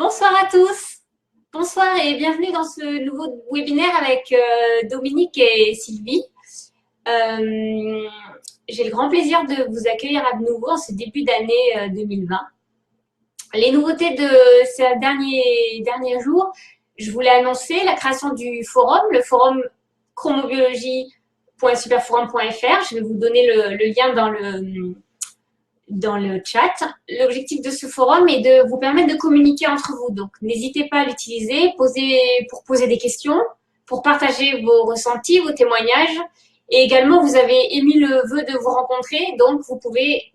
Bonsoir à tous. Bonsoir et bienvenue dans ce nouveau webinaire avec Dominique et Sylvie. Euh, j'ai le grand plaisir de vous accueillir à nouveau en ce début d'année 2020. Les nouveautés de ces derniers jours, je voulais annoncer la création du forum, le forum chromobiologie.superforum.fr. Je vais vous donner le lien dans le chat. L'objectif de ce forum est de vous permettre de communiquer entre vous. Donc, n'hésitez pas à l'utiliser pour poser des questions, pour partager vos ressentis, vos témoignages. Et également, vous avez émis le vœu de vous rencontrer. Donc,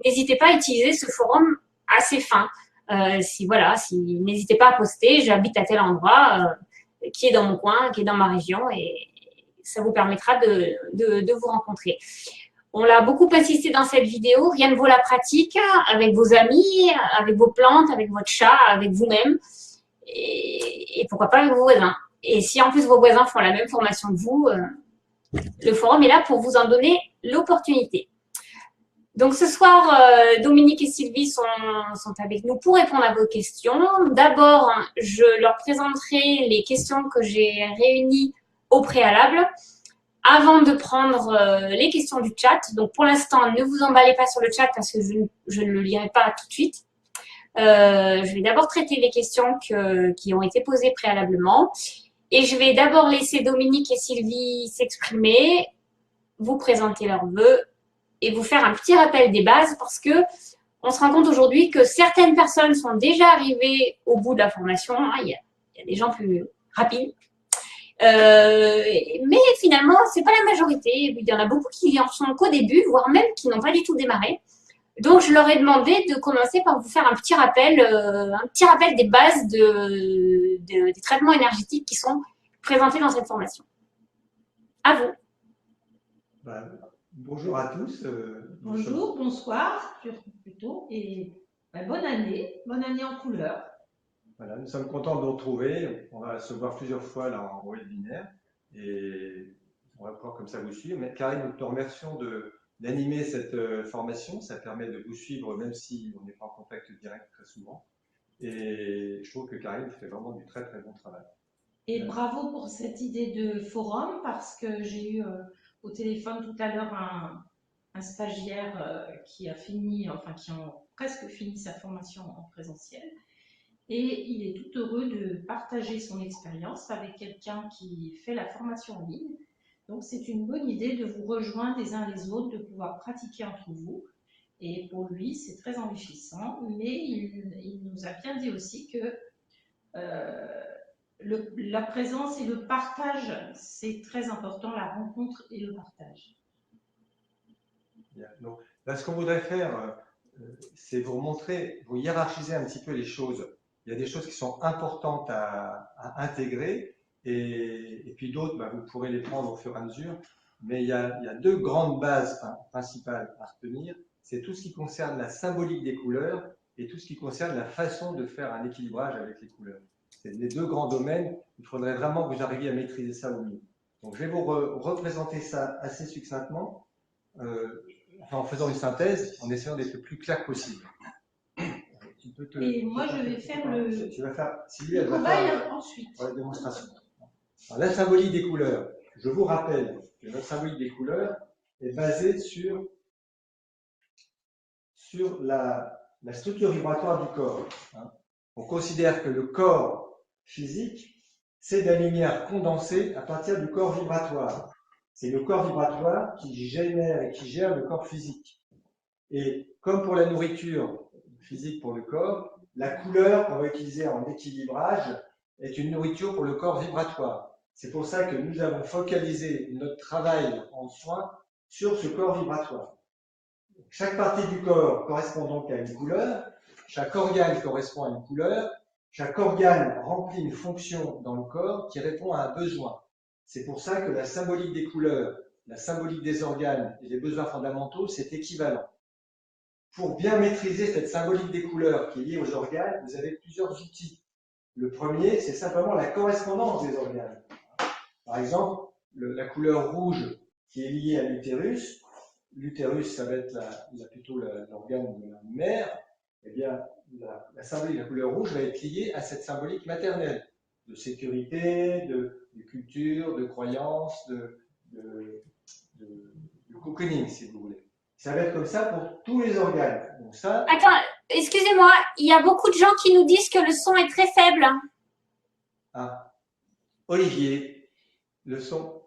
n'hésitez pas à utiliser ce forum à ses fins. N'hésitez pas à poster, j'habite à tel endroit, qui est dans mon coin, qui est dans ma région, et ça vous permettra de vous rencontrer. On l'a beaucoup insisté dans cette vidéo, rien ne vaut la pratique avec vos amis, avec vos plantes, avec votre chat, avec vous-même et pourquoi pas avec vos voisins. Et si en plus vos voisins font la même formation que vous, le forum est là pour vous en donner l'opportunité. Donc ce soir, Dominique et Sylvie sont avec nous pour répondre à vos questions. D'abord, je leur présenterai les questions que j'ai réunies au préalable avant de prendre les questions du chat. Donc, pour l'instant, ne vous emballez pas sur le chat parce que je ne le lirai pas tout de suite. Je vais d'abord traiter les questions qui ont été posées préalablement. Et je vais d'abord laisser Dominique et Sylvie s'exprimer, vous présenter leurs vœux et vous faire un petit rappel des bases parce que on se rend compte aujourd'hui que certaines personnes sont déjà arrivées au bout de la formation. Il y a des gens plus rapides. Mais finalement, c'est pas la majorité. Il y en a beaucoup qui en sont qu'au début, voire même qui n'ont pas du tout démarré. Donc, je leur ai demandé de commencer par vous faire un petit rappel des bases des traitements énergétiques qui sont présentés dans cette formation. À vous. Bonjour à tous. Bonjour, bonsoir, plutôt, et bonne année en couleur. Voilà, nous sommes contents de vous retrouver. On va se voir plusieurs fois là en webinaire et on va pouvoir comme ça vous suivre. Mais Karine, nous te remercions d'animer cette formation. Ça permet de vous suivre même si on n'est pas en contact direct très souvent. Et je trouve que Karine fait vraiment du très très bon travail. Et bravo pour cette idée de forum parce que j'ai eu au téléphone tout à l'heure un stagiaire qui a presque fini sa formation en présentiel. Et il est tout heureux de partager son expérience avec quelqu'un qui fait la formation en ligne. Donc, c'est une bonne idée de vous rejoindre les uns les autres, de pouvoir pratiquer entre vous. Et pour lui, c'est très enrichissant. Mais il nous a bien dit aussi que la présence et le partage, c'est très important, la rencontre et le partage. Bien. Donc, là, ce qu'on voudrait faire, c'est vous montrer, vous hiérarchiser un petit peu les choses. Il y a des choses qui sont importantes à intégrer et puis d'autres, vous pourrez les prendre au fur et à mesure. Mais il y a deux grandes bases principales à retenir. C'est tout ce qui concerne la symbolique des couleurs et tout ce qui concerne la façon de faire un équilibrage avec les couleurs. C'est les deux grands domaines. Il faudrait vraiment que vous arriviez à maîtriser ça au mieux. Donc, je vais vous représenter ça assez succinctement. En faisant une synthèse, en essayant d'être le plus clair possible. Et moi, je vais faire le cobaye ensuite. La démonstration. Alors, la symbolique des couleurs. Je vous rappelle que notre symbolique des couleurs est basée sur la structure vibratoire du corps. On considère que le corps physique, c'est de la lumière condensée à partir du corps vibratoire. C'est le corps vibratoire qui génère et qui gère le corps physique. Et comme pour la nourriture physique pour le corps, la couleur qu'on va utiliser en équilibrage est une nourriture pour le corps vibratoire. C'est pour ça que nous avons focalisé notre travail en soins sur ce corps vibratoire. Chaque partie du corps correspond donc à une couleur, chaque organe correspond à une couleur, chaque organe remplit une fonction dans le corps qui répond à un besoin. C'est pour ça que la symbolique des couleurs, la symbolique des organes et des besoins fondamentaux, c'est équivalent. Pour bien maîtriser cette symbolique des couleurs qui est liée aux organes, vous avez plusieurs outils. Le premier, c'est simplement la correspondance des organes. Par exemple, la couleur rouge qui est liée à l'utérus. L'utérus, ça va être plutôt l'organe de la mère. eh bien, la symbolique de la couleur rouge va être liée à cette symbolique maternelle, de sécurité, de culture, de croyance, de, de cocooning, si vous voulez. Ça va être comme ça pour tous les organes. Donc ça, Attends, excusez-moi, il y a beaucoup de gens qui nous disent que le son est très faible. ah, Olivier, le son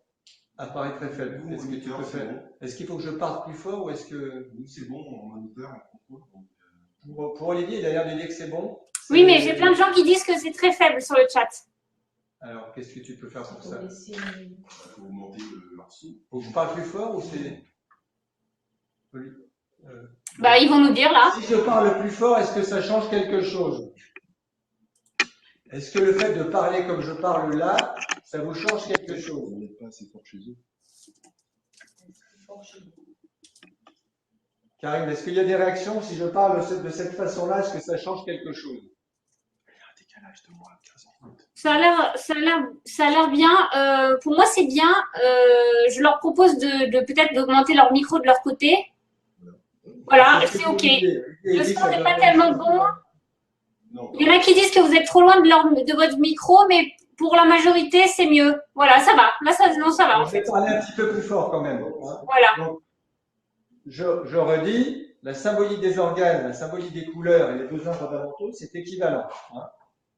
apparaît très faible. Est-ce que tu peux faire? Est-ce qu'il faut que je parle plus fort ou est-ce que. Oui, c'est bon, en moniteur, en contrôle. Pour Olivier, il a l'air de dire que c'est bon. Oui, mais j'ai plein de gens qui disent que c'est très faible sur le chat. Alors, qu'est-ce que tu peux faire pour ça? Il faut augmenter leur son. Faut que je parle plus fort ou c'est. Bah, ils vont nous dire là. Si je parle plus fort, est-ce que ça change quelque chose? Est-ce que le fait de parler comme je parle là, ça vous change quelque chose? Vous n'êtes pas assez fort chez eux. Karine, est-ce qu'il y a des réactions? Si je parle de cette façon-là, est-ce que ça change quelque chose? Il y a un décalage de moins de 15 minutes. Ça a l'air bien. Pour moi, c'est bien. Je leur propose de peut-être d'augmenter leur micro de leur côté. Voilà, c'est OK. Le son n'est pas tellement bon. Non, Il y en a qui disent que vous êtes trop loin de votre micro, mais pour la majorité, c'est mieux. Voilà, ça va. Là, ça va en Je vais fait. parler un petit peu plus fort quand même. Hein. Voilà. Donc, je redis, la symbolique des organes, la symbolique des couleurs et les besoins fondamentaux, c'est équivalent. Hein.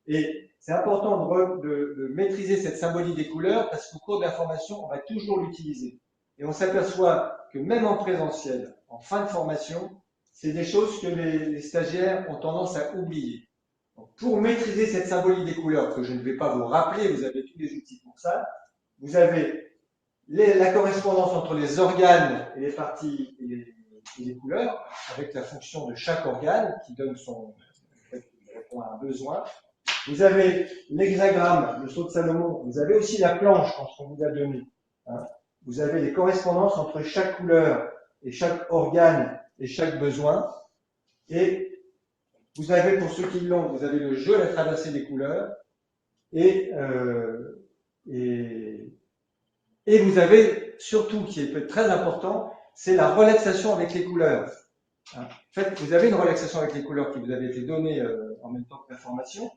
Et c'est important de maîtriser cette symbolique des couleurs parce qu'au cours de la formation, on va toujours l'utiliser. Et on s'aperçoit que même en présentiel, en fin de formation, c'est des choses que les stagiaires ont tendance à oublier. Donc, pour maîtriser cette symbolique des couleurs, que je ne vais pas vous rappeler, vous avez tous les outils pour ça, vous avez la correspondance entre les organes et les parties et les couleurs, avec la fonction de chaque organe qui donne répond à un besoin. Vous avez l'hexagramme, le sceau de Salomon, vous avez aussi la planche qu'on vous a donnée. Hein. Vous avez les correspondances entre chaque couleur et chaque organe et chaque besoin. Et vous avez, pour ceux qui l'ont, vous avez le jeu à la traversée des couleurs. Et vous avez surtout, qui est très important, c'est la relaxation avec les couleurs. En fait, vous avez une relaxation avec les couleurs qui vous avait été donnée en même temps que la formation.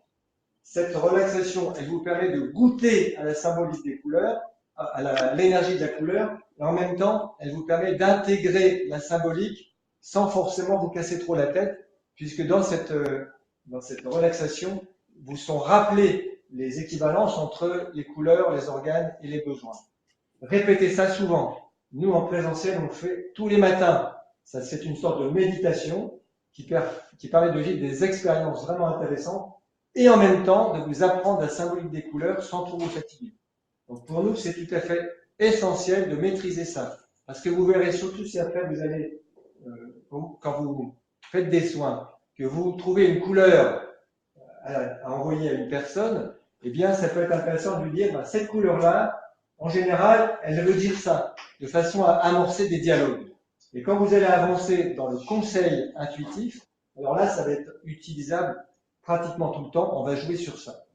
Cette relaxation, elle vous permet de goûter à la symbolique des couleurs, à l'énergie de la couleur, et en même temps, elle vous permet d'intégrer la symbolique sans forcément vous casser trop la tête, puisque dans cette relaxation, vous sont rappelés les équivalences entre les couleurs, les organes et les besoins. Répétez ça souvent. Nous, en présentiel, on le fait tous les matins. Ça, c'est une sorte de méditation qui permet de vivre des expériences vraiment intéressantes et en même temps de vous apprendre la symbolique des couleurs sans trop vous fatiguer. Donc pour nous, c'est tout à fait essentiel de maîtriser ça. Parce que vous verrez surtout si après vous allez, quand vous faites des soins, que vous trouvez une couleur à envoyer à une personne, eh bien, ça peut être intéressant de lui dire, cette couleur-là, en général, elle veut dire ça, de façon à amorcer des dialogues. Et quand vous allez avancer dans le conseil intuitif, alors là, ça va être utilisable pratiquement tout le temps, on va jouer sur ça.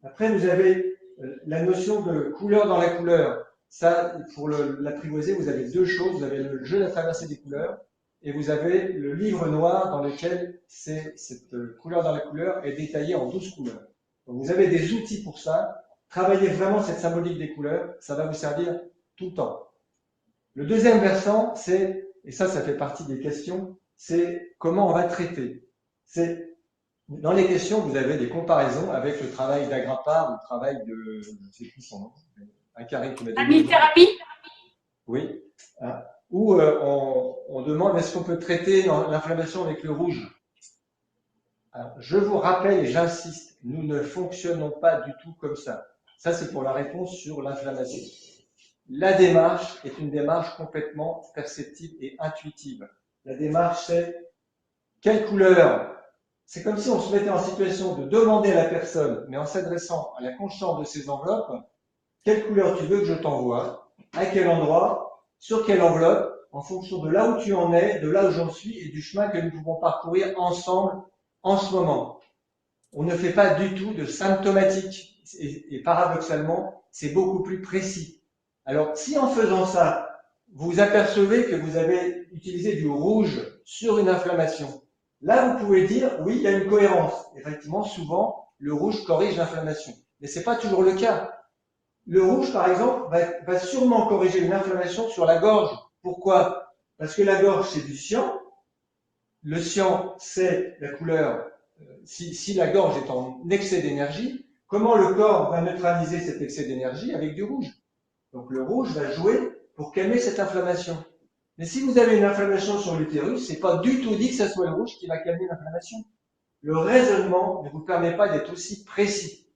Après, vous avez la notion de couleur dans la couleur. Ça, pour l'apprivoiser, vous avez deux choses. Vous avez le jeu de la traversée des couleurs et vous avez le livre noir dans lequel cette couleur dans la couleur est détaillée en 12 couleurs. Donc, vous avez des outils pour ça. Travaillez vraiment cette symbolique des couleurs, ça va vous servir tout le temps. Le deuxième versant, c'est, et ça fait partie des questions, c'est comment on va traiter. Dans les questions, vous avez des comparaisons avec le travail d'Agrappa ou le travail de, je ne sais plus son nom, un carré qui m'a dit. Amylthérapie. Oui. Où on demande est-ce qu'on peut traiter l'inflammation avec le rouge. Alors, je vous rappelle et j'insiste, nous ne fonctionnons pas du tout comme ça. Ça, c'est pour la réponse sur l'inflammation. La démarche est une démarche complètement perceptive et intuitive. La démarche, c'est quelle couleur? C'est comme si on se mettait en situation de demander à la personne, mais en s'adressant à la conscience de ces enveloppes, quelle couleur tu veux que je t'envoie, à quel endroit, sur quelle enveloppe, en fonction de là où tu en es, de là où j'en suis et du chemin que nous pouvons parcourir ensemble en ce moment. On ne fait pas du tout de symptomatique et paradoxalement, c'est beaucoup plus précis. Alors, si en faisant ça, vous apercevez que vous avez utilisé du rouge sur une inflammation, Là, vous pouvez dire, oui, il y a une cohérence. Effectivement, souvent, le rouge corrige l'inflammation. Mais ce n'est pas toujours le cas. Le rouge, par exemple, va sûrement corriger une inflammation sur la gorge. Pourquoi? Parce que la gorge, c'est du cyan. Le cyan, c'est la couleur. Si la gorge est en excès d'énergie, comment le corps va neutraliser cet excès d'énergie? Avec du rouge. Donc le rouge va jouer pour calmer cette inflammation. Mais si vous avez une inflammation sur l'utérus, c'est pas du tout dit que ce soit le rouge qui va calmer l'inflammation. Le raisonnement ne vous permet pas d'être aussi précis.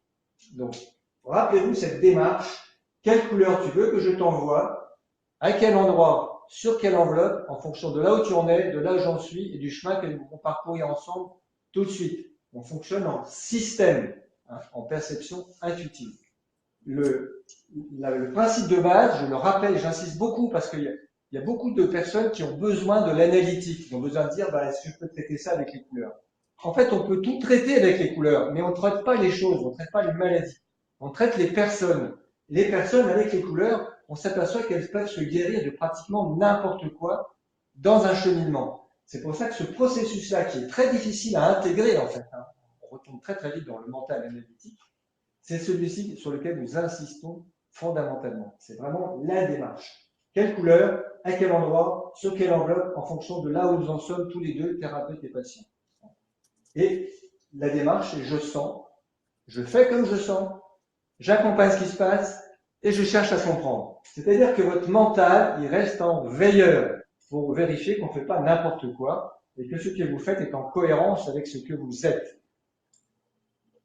Donc, rappelez-vous cette démarche. Quelle couleur tu veux que je t'envoie? À quel endroit? Sur quelle enveloppe? En fonction de là où tu en es, de là où j'en suis et du chemin que nous allons parcourir ensemble tout de suite. On fonctionne en système, en perception intuitive. Le principe de base, je le rappelle, j'insiste beaucoup parce qu'il y a beaucoup de personnes qui ont besoin de l'analytique, qui ont besoin de dire, est-ce que je peux traiter ça avec les couleurs? En fait, on peut tout traiter avec les couleurs, mais on ne traite pas les choses, on ne traite pas les maladies. On traite les personnes. Les personnes, avec les couleurs, on s'aperçoit qu'elles peuvent se guérir de pratiquement n'importe quoi dans un cheminement. C'est pour ça que ce processus-là, qui est très difficile à intégrer, en fait, on retombe très très vite dans le mental analytique, c'est celui-ci sur lequel nous insistons fondamentalement. C'est vraiment la démarche. Quelle couleur, à quel endroit, sur quelle enveloppe, en fonction de là où nous en sommes tous les deux, thérapeutes et patients. Et la démarche, c'est je sens, je fais comme je sens, j'accompagne ce qui se passe et je cherche à comprendre. C'est-à-dire que votre mental, il reste en veilleur pour vérifier qu'on ne fait pas n'importe quoi et que ce que vous faites est en cohérence avec ce que vous êtes.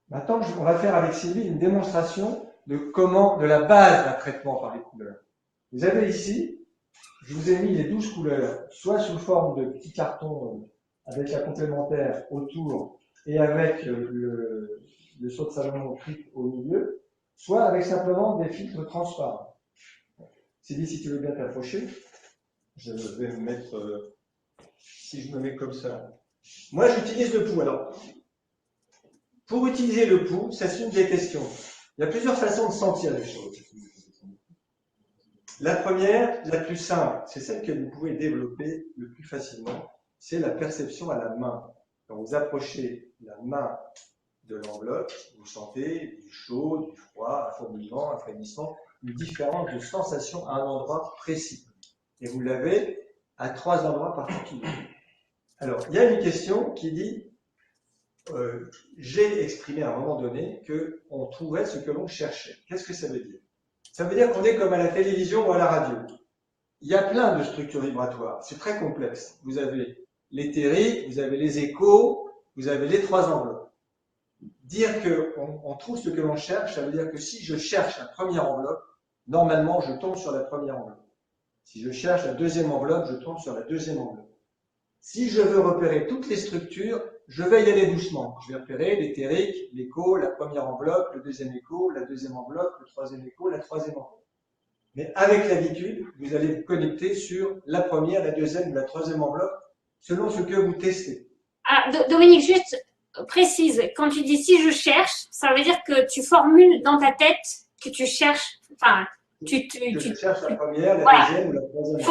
Maintenant, on va faire avec Sylvie une démonstration de la base d'un traitement par les couleurs. Vous avez ici, je vous ai mis les 12 couleurs, soit sous forme de petits cartons avec la complémentaire autour et avec le seau de Salomon triple au milieu, soit avec simplement des filtres transparents. Sylvie, si tu veux bien t'approcher, je vais me mettre, si je me mets comme ça. Moi, j'utilise le pouls. Alors, pour utiliser le pouls, ça c'est une des questions. Il y a plusieurs façons de sentir les choses. La première, la plus simple, c'est celle que vous pouvez développer le plus facilement, c'est la perception à la main. Quand vous approchez la main de l'enveloppe, vous sentez du chaud, du froid, un fourmillement, un frémissement, une différence de sensation à un endroit précis. Et vous l'avez à 3 endroits particuliers. Alors, il y a une question qui dit j'ai exprimé à un moment donné qu'on trouvait ce que l'on cherchait. Qu'est-ce que ça veut dire? Ça veut dire qu'on est comme à la télévision ou à la radio. Il y a plein de structures vibratoires. C'est très complexe. Vous avez l'éthérique, vous avez les échos, vous avez les 3 enveloppes. Dire qu'on trouve ce que l'on cherche, ça veut dire que si je cherche la première enveloppe, normalement, je tombe sur la première enveloppe. Si je cherche la deuxième enveloppe, je tombe sur la deuxième enveloppe. Si je veux repérer toutes les structures, je vais y aller doucement. Je vais repérer l'éthérique, l'écho, la première enveloppe, le deuxième écho, la deuxième enveloppe, le troisième écho, la troisième enveloppe. Mais avec l'habitude, vous allez vous connecter sur la première, la deuxième ou la troisième enveloppe, selon ce que vous testez. Ah, Dominique, juste précise, quand tu dis si je cherche, ça veut dire que tu formules dans ta tête que tu cherches, enfin, tu cherches la première, la voilà. deuxième ou la troisième.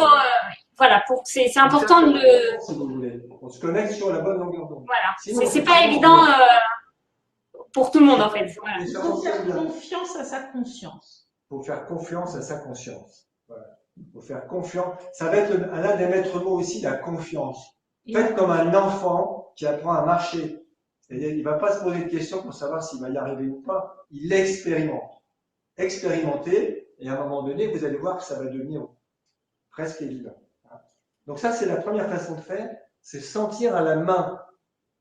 Voilà, c'est important de le. Si vous voulez. On se connecte sur la bonne longueur d'onde. Voilà, c'est pas évident pour tout le monde en fait. Voilà. Il faut faire confiance à sa conscience. Il faut faire confiance à sa conscience. Voilà. Il faut faire confiance. Ça va être l'un des maîtres mots aussi, la confiance. Faites comme un enfant qui apprend à marcher. C'est-à-dire, il ne va pas se poser de questions pour savoir s'il va y arriver ou pas. Il expérimente. Expérimentez, et à un moment donné, vous allez voir que ça va devenir presque évident. Donc ça, c'est la première façon de faire, c'est sentir à la main.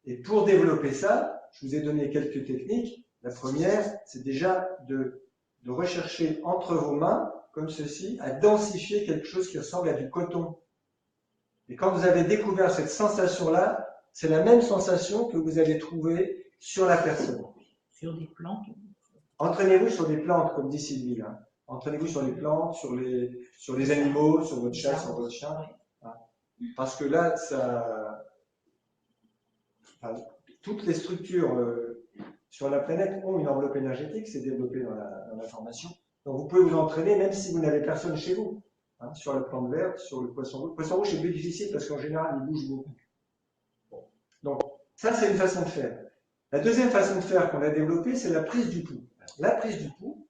Et pour développer ça, je vous ai donné quelques techniques. La première, c'est déjà de rechercher entre vos mains, comme ceci, à densifier quelque chose qui ressemble à du coton. Et quand vous avez découvert cette sensation-là, c'est la même sensation que vous allez trouver sur la personne. Sur des plantes. Entraînez-vous sur des plantes, comme dit Sylvie. Hein. Entraînez-vous sur les plantes, sur les animaux, sur votre chat, sur votre chien. Hein. Parce que là, toutes les structures sur la planète ont une enveloppe énergétique, c'est développé dans la formation. Donc vous pouvez vous entraîner même si vous n'avez personne chez vous. Hein, sur la plante verte, sur le poisson rouge. Le poisson rouge, c'est plus difficile parce qu'en général, il bouge beaucoup. Bon. Donc, Ça, c'est une façon de faire. La deuxième façon de faire qu'on a développée, c'est la prise du pouls. La prise du pouls,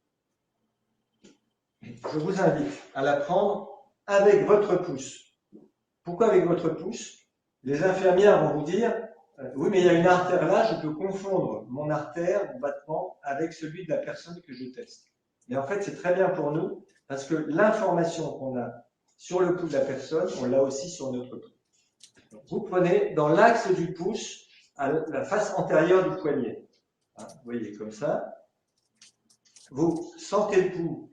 je vous invite à la prendre avec votre pouce. Pourquoi avec votre pouce? Les infirmières vont vous dire, oui, mais il y a une artère là, je peux confondre mon artère, mon battement, avec celui de la personne que je teste. Mais en fait, c'est très bien pour nous, parce que l'information qu'on a sur le pouls de la personne, on l'a aussi sur notre pouls. Vous prenez dans l'axe du pouce, à la face antérieure du poignet. Vous voyez, comme ça. Vous sentez le pouls.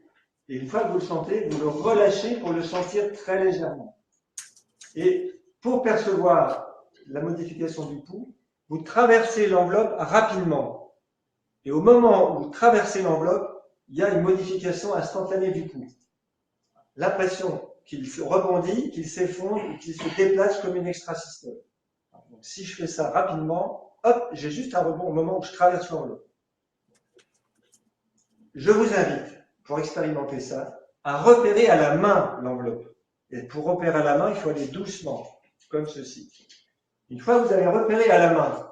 Et une fois que vous le sentez, vous le relâchez pour le sentir très légèrement. Et pour percevoir la modification du pouls, vous traversez l'enveloppe rapidement. Et au moment où vous traversez l'enveloppe, il y a une modification instantanée du pouls. L'impression qu'il rebondit, qu'il s'effondre ou qu'il se déplace comme une extrasystole. Donc, si je fais ça rapidement, hop, j'ai juste un rebond au moment où je traverse l'enveloppe. Je vous invite, pour expérimenter ça, à repérer à la main l'enveloppe. Et pour repérer à la main, il faut aller doucement, comme ceci. Une fois que vous avez repéré à la main,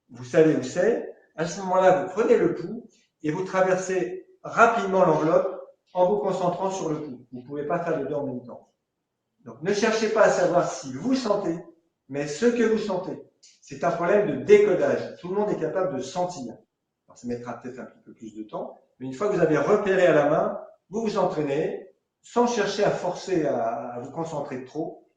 vous savez où c'est, à ce moment-là, vous prenez le pouls et vous traversez rapidement l'enveloppe en vous concentrant sur le pouls. Vous ne pouvez pas faire les deux en même temps. Donc, ne cherchez pas à savoir si vous sentez, mais ce que vous sentez. C'est un problème de décodage. Tout le monde est capable de sentir. Alors, ça mettra peut-être un petit peu plus de temps, mais une fois que vous avez repéré à la main, vous vous entraînez, sans chercher à forcer à vous concentrer trop.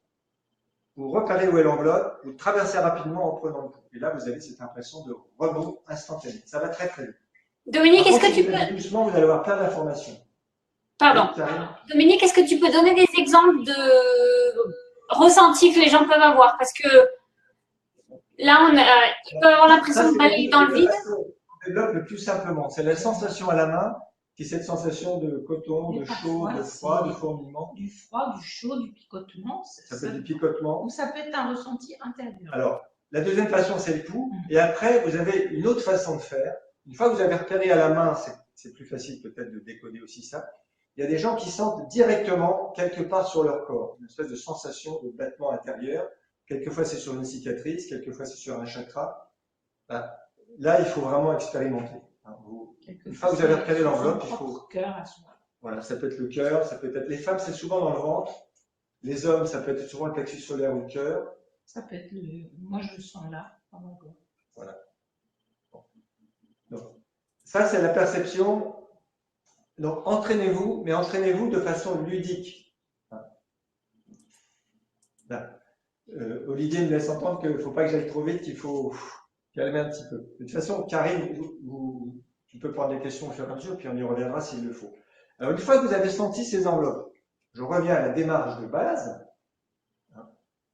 Vous repérez où est l'enveloppe, vous traversez rapidement en prenant le pouls. Et là, vous avez cette impression de rebond instantané. Ça va très très vite. Dominique, est-ce que Si tu vous allez peux... doucement, vous allez avoir plein d'informations. Pardon. Dominique, est-ce que tu peux donner des exemples de ressentis que les gens peuvent avoir? Parce que là, ils peuvent avoir l'impression de balayer dans le vide. On développe le plus simplement. C'est la sensation à la main, qui est cette sensation de coton, de chaud, de froid, de fourmillement. Du froid, du chaud, du picotement. Ça peut être du picotement. Ou ça peut être un ressenti intérieur. Alors, la deuxième façon, c'est le pouls. Et après, vous avez une autre façon de faire. Une fois que vous avez repéré à la main, c'est plus facile peut-être de décoder aussi ça. Il y a des gens qui sentent directement quelque part sur leur corps, une espèce de sensation de battement intérieur. Quelquefois, c'est sur une cicatrice, quelquefois, c'est sur un chakra. Là, il faut vraiment expérimenter. Une fois que vous avez repéré l'enveloppe, il faut... Voilà, ça peut être le cœur, ça peut être... Les femmes, c'est souvent dans le ventre. Les hommes, ça peut être souvent le plexus solaire ou le cœur. Ça peut être le... Moi, je le sens là, dans mon corps. Voilà. Donc, ça, c'est la perception. Donc, entraînez-vous, mais entraînez-vous de façon ludique. Olivier me laisse entendre qu'il ne faut pas que j'aille trop vite, qu'il faut calmer un petit peu. De toute façon, Karine, tu peux prendre des questions au fur et à mesure, puis on y reviendra s'il le faut. Alors, une fois que vous avez senti ces enveloppes, je reviens à la démarche de base.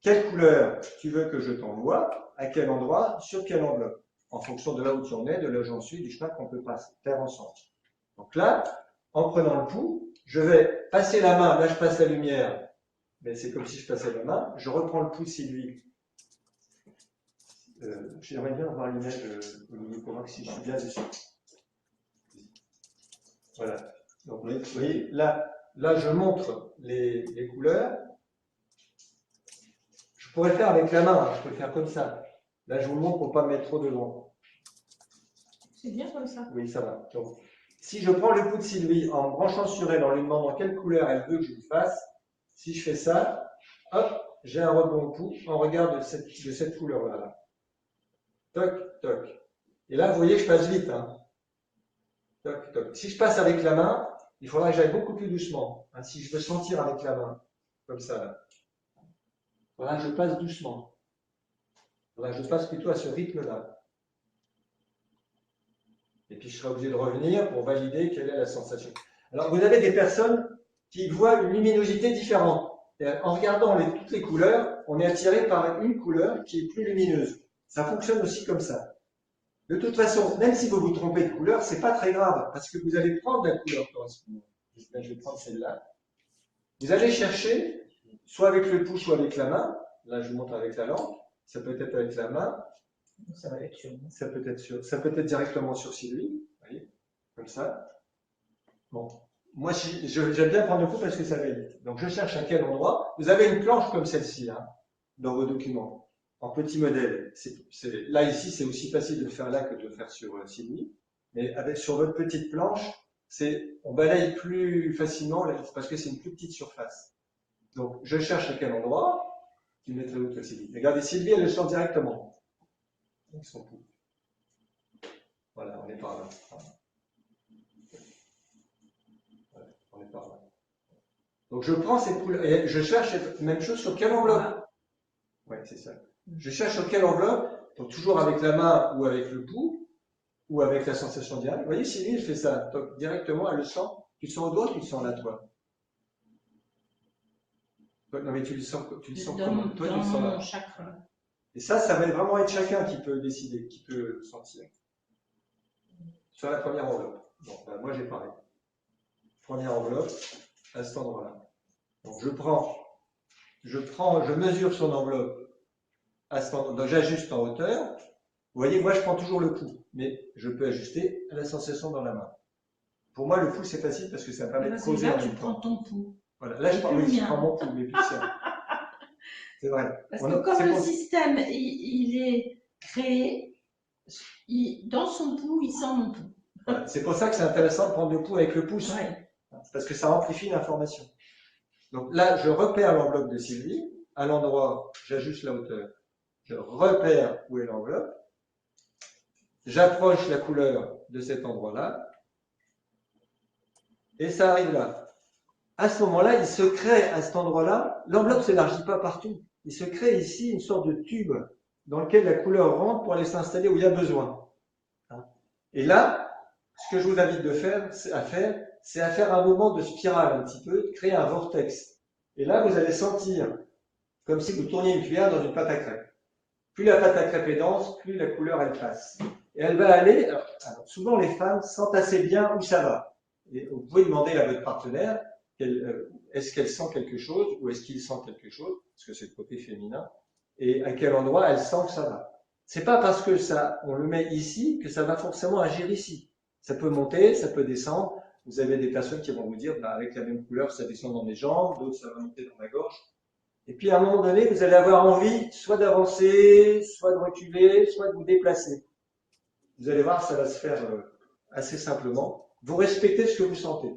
Quelle couleur tu veux que je t'envoie? À quel endroit? Sur quelle enveloppe? En fonction de là où tu en es, de là où j'en suis, du chemin qu'on peut faire ensemble. Donc là, en prenant le pouls, je vais passer la main. Là, je passe la lumière, mais c'est comme si je passais la main. Je reprends le pouls de Sylvie. J'aimerais bien avoir l'image pour voir si je suis bien dessus. Voilà. Donc, vous voyez, là, je montre les couleurs. Je pourrais le faire avec la main, je peux le faire comme ça. Là, je vous le montre pour ne pas me mettre trop devant. C'est bien comme ça. Oui, ça va. Donc, si je prends le pouls de Sylvie en me branchant sur elle, en lui demandant quelle couleur elle veut que je lui fasse, si je fais ça, hop, j'ai un rebond au pouls en regard de cette couleur-là. Là. Toc, toc. Et là, vous voyez, je passe vite. Hein. Toc, toc. Si je passe avec la main, il faudra que j'aille beaucoup plus doucement. Hein, si je veux sentir avec la main, comme ça. Là. Il faudra que je passe doucement. Il faudra que je passe plutôt à ce rythme-là. Et puis, je serai obligé de revenir pour valider quelle est la sensation. Alors, vous avez des personnes qui voient une luminosité différente. Et en regardant toutes les couleurs, on est attiré par une couleur qui est plus lumineuse. Ça fonctionne aussi comme ça. De toute façon, même si vous vous trompez de couleur, c'est pas très grave, parce que vous allez prendre la couleur correspondante. Je vais prendre celle-là. Vous allez chercher, soit avec le pouls, soit avec la main. Là, je vous montre avec la lampe. Ça peut être avec la main. Ça peut être directement sur Sylvie. Vous voyez, comme ça. Bon. Moi, j'aime bien prendre le pouls parce que ça va vite. Donc, je cherche à quel endroit. Vous avez une planche comme celle-ci, hein, dans vos documents. en petit modèle. Là, ici, c'est aussi facile de le faire là que de le faire sur Sydney. Mais sur votre petite planche, on balaye plus facilement parce que c'est une plus petite surface. Donc, je cherche à quel endroit qui mettrait où que Sylvie. Regardez, Sylvie, elle le sort directement. Avec son pouls. Voilà, on est par là. Voilà, on est par là. Donc, je prends ces poules et je cherche la même chose sur quelle enveloppe. Ouais, c'est ça. Je cherche sur quelle enveloppe, donc toujours avec la main ou avec le pouls, ou avec la sensation directe. Vous voyez, Sylvie, elle fait ça. Donc, directement, elle le sent. Tu le sens au doigt, tu le sens là, toi. Non, mais tu le sens comment? Toi, tu le sens là. Chakra. Et ça va vraiment être chacun qui peut décider, qui peut le sentir. Sur la première enveloppe. Bon, ben, moi, j'ai parlé. Première enveloppe, à cet endroit-là. Donc, je mesure son enveloppe à cet endroit. Donc, j'ajuste en hauteur. Vous voyez, moi, je prends toujours le pouls, mais je peux ajuster à la sensation dans la main. Pour moi, le pouls, c'est facile parce que ça me permet de creuser en Là, tu même prends temps. ton pouls. Voilà. Là, je prends mon pouls, mais plus ça. C'est vrai. Parce que comme le système, il est créé, dans son pouls, il sent mon pouls. Voilà. C'est pour ça que c'est intéressant de prendre le pouls avec le pouce. Ouais. Parce que ça amplifie l'information. Donc là, je repère l'enveloppe de Sylvie. À l'endroit, j'ajuste la hauteur. Je repère où est l'enveloppe. J'approche la couleur de cet endroit-là. Et ça arrive là. À ce moment-là, il se crée à cet endroit-là, l'enveloppe ne s'élargit pas partout. Il se crée ici une sorte de tube dans lequel la couleur rentre pour aller s'installer où il y a besoin. Et là, ce que je vous invite à faire un mouvement de spirale un petit peu, de créer un vortex. Et là, vous allez sentir comme si vous tourniez une cuillère dans une pâte à crêpes. Plus la pâte à crêpes est dense, plus la couleur elle passe. Et elle va aller, alors souvent les femmes sentent assez bien où ça va. Et vous pouvez demander à votre partenaire, est-ce qu'elle sent quelque chose ou est-ce qu'il sent quelque chose, parce que c'est le côté féminin, et à quel endroit elle sent que ça va. C'est pas parce que on le met ici que ça va forcément agir ici. Ça peut monter, ça peut descendre. Vous avez des personnes qui vont vous dire, bah, avec la même couleur, ça descend dans mes jambes, d'autres ça va monter dans ma gorge. Et puis à un moment donné, vous allez avoir envie soit d'avancer, soit de reculer, soit de vous déplacer. Vous allez voir, ça va se faire assez simplement. Vous respectez ce que vous sentez.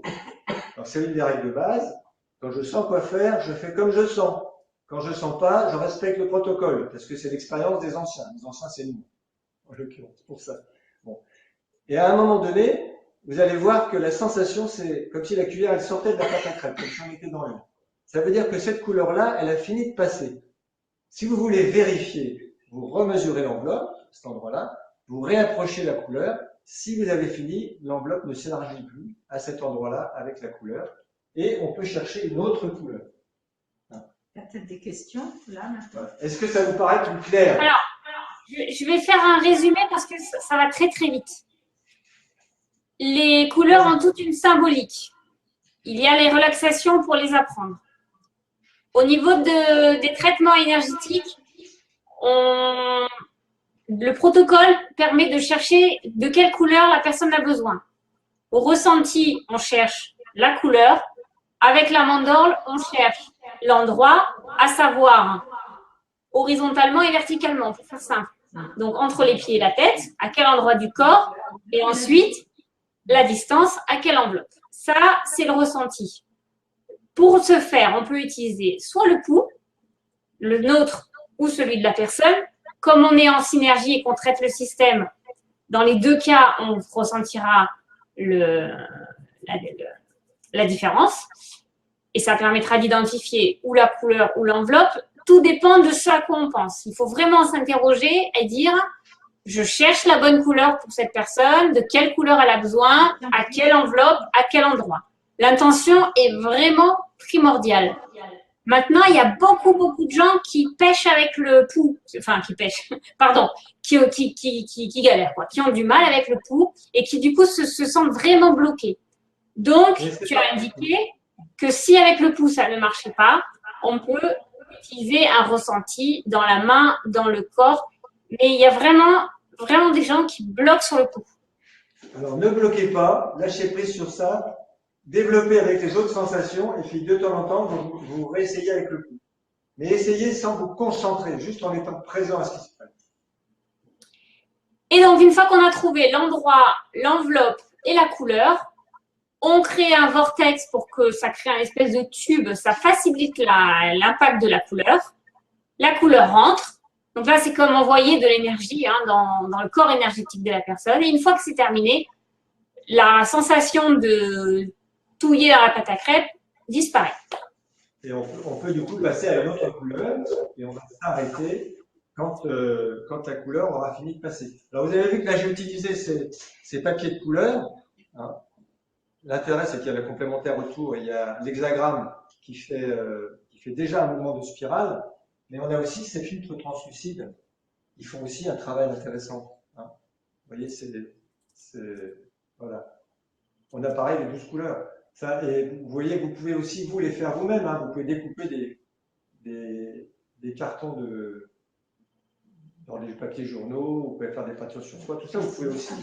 Alors c'est une des règles de base. Quand je sens quoi faire, je fais comme je sens. Quand je sens pas, je respecte le protocole, parce que c'est l'expérience des anciens. Les anciens, c'est nous, en l'occurrence, pour ça. Bon. Et à un moment donné, vous allez voir que la sensation, c'est comme si la cuillère, elle sortait de la pâte à crêpes, comme si on était dans l'air. Ça veut dire que cette couleur-là, elle a fini de passer. Si vous voulez vérifier, vous remesurez l'enveloppe, cet endroit-là, vous réapprochez la couleur. Si vous avez fini, l'enveloppe ne s'élargit plus à cet endroit-là avec la couleur. Et on peut chercher une autre couleur. Il y a peut-être des questions, là, maintenant. Est-ce que ça vous paraît plus clair? Alors, je vais faire un résumé parce que ça va très très vite. Les couleurs ont toute une symbolique. Il y a les relaxations pour les apprendre. Au niveau des traitements énergétiques, le protocole permet de chercher de quelle couleur la personne a besoin. Au ressenti, on cherche la couleur. Avec la mandorle, on cherche l'endroit, à savoir horizontalement et verticalement, pour faire simple. Donc, entre les pieds et la tête, à quel endroit du corps, et ensuite, la distance, à quelle enveloppe. Ça, c'est le ressenti. Pour ce faire, on peut utiliser soit le pouls, le nôtre ou celui de la personne. Comme on est en synergie et qu'on traite le système, dans les deux cas, on ressentira la différence. Et ça permettra d'identifier ou la couleur ou l'enveloppe. Tout dépend de ce à quoi on pense. Il faut vraiment s'interroger et dire, je cherche la bonne couleur pour cette personne, de quelle couleur elle a besoin, à quelle enveloppe, à quel endroit. L'intention est vraiment primordiale. Maintenant, il y a beaucoup de gens qui pêchent avec le pouls, enfin qui pêchent, pardon, qui galèrent, quoi, qui ont du mal avec le pouls et qui du coup se sentent vraiment bloqués. Donc, tu as indiqué que si avec le pouls ça ne marchait pas, on peut utiliser un ressenti dans la main, dans le corps, mais il y a vraiment des gens qui bloquent sur le pouls. Alors ne bloquez pas, lâchez prise sur ça, développez avec les autres sensations et puis de temps en temps vous réessayez avec le pouls. Mais essayez sans vous concentrer, juste en étant présent à ce qui se passe. Et donc, une fois qu'on a trouvé l'endroit, l'enveloppe et la couleur, on crée un vortex pour que ça crée un espèce de tube, ça facilite l'impact de la couleur. La couleur rentre. Donc là, c'est comme envoyer de l'énergie dans le corps énergétique de la personne. Et une fois que c'est terminé, la sensation de touiller dans la pâte à crêpes disparaît. Et on peut du coup passer à une autre couleur et on va s'arrêter quand la couleur aura fini de passer. Alors vous avez vu que là j'ai utilisé ces papiers de couleur. Hein. L'intérêt c'est qu'il y a le complémentaire autour, il y a l'hexagramme qui fait déjà un mouvement de spirale, mais on a aussi ces filtres translucides. Ils font aussi un travail intéressant. Hein. Vous voyez, voilà. On a pareil les 12 couleurs. Ça, et vous voyez, vous pouvez aussi vous les faire vous-même. Hein. Vous pouvez découper des cartons dans des papiers journaux, vous pouvez faire des peintures sur soie, tout ça, vous pouvez aussi.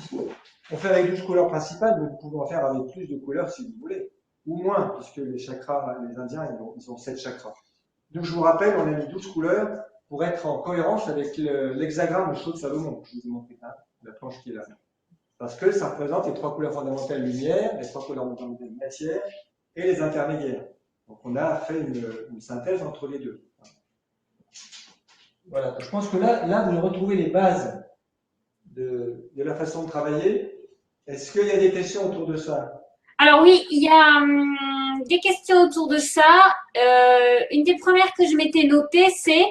On fait avec 12 couleurs principales, mais vous pouvez en faire avec plus de couleurs si vous voulez, ou moins, puisque les chakras, les Indiens, ils ont 7 chakras. Donc je vous rappelle, on a mis 12 couleurs pour être en cohérence avec l'hexagramme de Chaude Salomon, que je vous ai montré là, la planche qui est là. Parce que ça représente les 3 couleurs fondamentales lumière, les 3 couleurs fondamentales matière et les intermédiaires. Donc on a fait une synthèse entre les deux. Voilà, je pense que là vous retrouvez les bases de la façon de travailler. Est-ce qu'il y a des questions autour de ça? Alors oui, il y a des questions autour de ça. Une des premières que je m'étais notée, c'est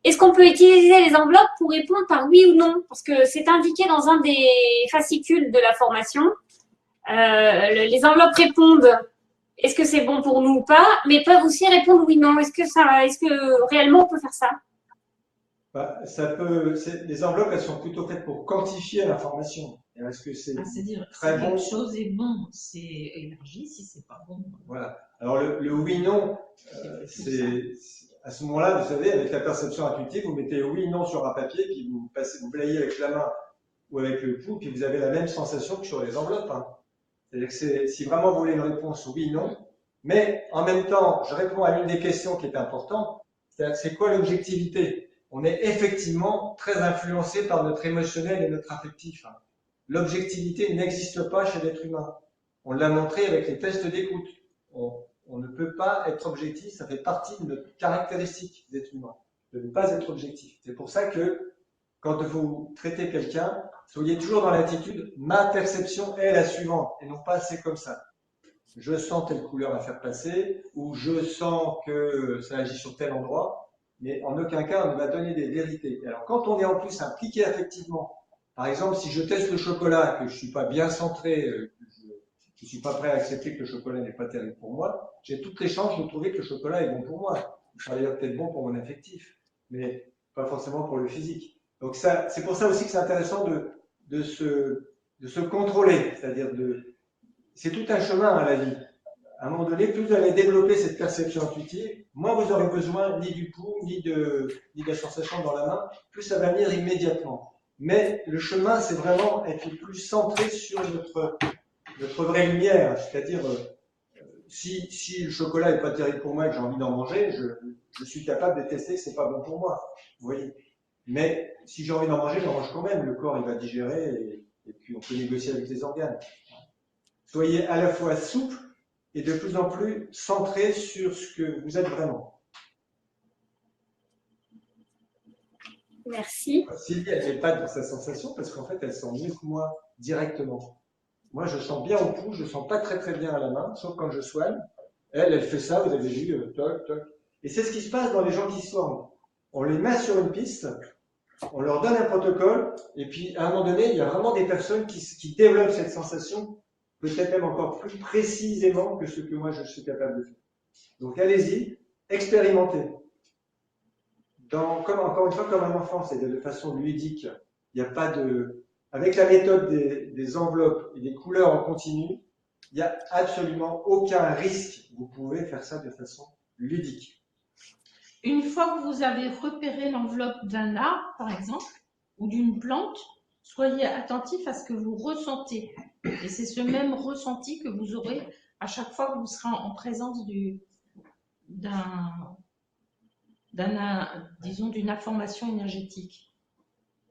est-ce qu'on peut utiliser les enveloppes pour répondre par oui ou non? Parce que c'est indiqué dans un des fascicules de la formation. Les enveloppes répondent est-ce que c'est bon pour nous ou pas, mais peuvent aussi répondre oui non. Est-ce que réellement on peut faire ça? Bah, les enveloppes, elles sont plutôt faites pour quantifier l'information. Est-ce que c'est c'est-à-dire, très si bon? quelque chose est bon, c'est énergie, si c'est pas bon. Voilà. Alors le oui-non, à ce moment-là, vous savez, avec la perception intuitive, vous mettez oui-non sur un papier, puis vous balayez avec la main ou avec le pouls, puis vous avez la même sensation que sur les enveloppes. Hein. C'est-à-dire que si vraiment vous voulez une réponse oui-non, mais en même temps, je réponds à l'une des questions qui est importante, c'est quoi l'objectivité? On est effectivement très influencé par notre émotionnel et notre affectif. Hein. L'objectivité n'existe pas chez l'être humain. On l'a montré avec les tests d'écoute. On ne peut pas être objectif, ça fait partie de notre caractéristique d'être humain, de ne pas être objectif. C'est pour ça que quand vous traitez quelqu'un, soyez toujours dans l'attitude, ma perception est la suivante, et non pas c'est comme ça. Je sens telle couleur à faire passer, ou je sens que ça agit sur tel endroit, mais en aucun cas on ne va donner des vérités. Et alors quand on est en plus impliqué affectivement, par exemple si je teste le chocolat, que je ne suis pas bien centré, je ne suis pas prêt à accepter que le chocolat n'est pas terrible pour moi, j'ai toutes les chances de trouver que le chocolat est bon pour moi. Il sera d'ailleurs peut-être bon pour mon affectif, mais pas forcément pour le physique. Donc c'est pour ça aussi que c'est intéressant de se contrôler, c'est-à-dire c'est tout un chemin à la vie. À un moment donné, plus vous allez développer cette perception intuitive, moins vous aurez besoin ni du pouls, ni de la sensation dans la main, plus ça va venir immédiatement. Mais le chemin, c'est vraiment être plus centré sur notre vraie lumière, c'est-à-dire si le chocolat n'est pas terrible pour moi et que j'ai envie d'en manger, je suis capable de tester que c'est pas bon pour moi. Vous voyez. Mais si j'ai envie d'en manger, j'en mange quand même. Le corps, il va digérer et puis on peut négocier avec les organes. Soyez à la fois souple et de plus en plus centré sur ce que vous êtes vraiment. Merci. Sylvie, elle n'est pas dans sa sensation parce qu'en fait, elle sent mieux que moi directement. Moi, je sens bien au pouls, je sens pas très très bien à la main, sauf quand je soigne. Elle fait ça, vous avez vu, toc, toc. Et c'est ce qui se passe dans les gens qui soignent. On les met sur une piste, on leur donne un protocole, et puis à un moment donné, il y a vraiment des personnes qui développent cette sensation, peut-être même encore plus précisément que ce que moi je suis capable de faire. Donc allez-y, expérimentez. Encore une fois, comme un enfant, c'est de façon ludique. Il n'y a pas de... Avec la méthode des enveloppes et des couleurs en continu, il n'y a absolument aucun risque. Vous pouvez faire ça de façon ludique. Une fois que vous avez repéré l'enveloppe d'un arbre, par exemple, ou d'une plante, soyez attentif à ce que vous ressentez. Et c'est ce même ressenti que vous aurez à chaque fois que vous serez en présence disons, d'une information énergétique.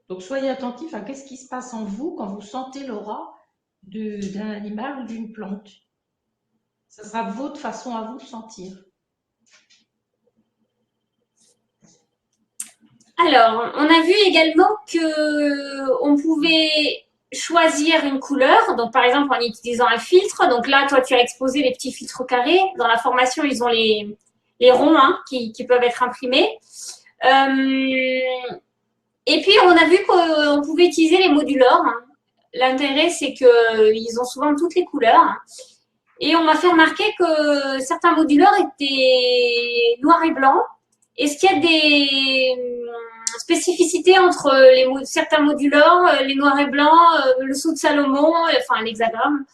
Donc, soyez attentifs à qu'est-ce qui se passe en vous quand vous sentez l'aura d'un animal ou d'une plante. Ça sera votre façon à vous de sentir. Alors, on a vu également que on pouvait choisir une couleur, donc par exemple en utilisant un filtre. Donc là, toi, tu as exposé les petits filtres carrés. Dans la formation, ils ont les ronds hein, qui peuvent être imprimés. Et puis, on a vu qu'on pouvait utiliser les modulors. L'intérêt, c'est qu'ils ont souvent toutes les couleurs. Et on m'a fait remarquer que certains moduleurs étaient noirs et blancs. Est-ce qu'il y a des spécificités entre certains moduleurs, les noirs et blancs, le sceau de Salomon, enfin l'hexagramme?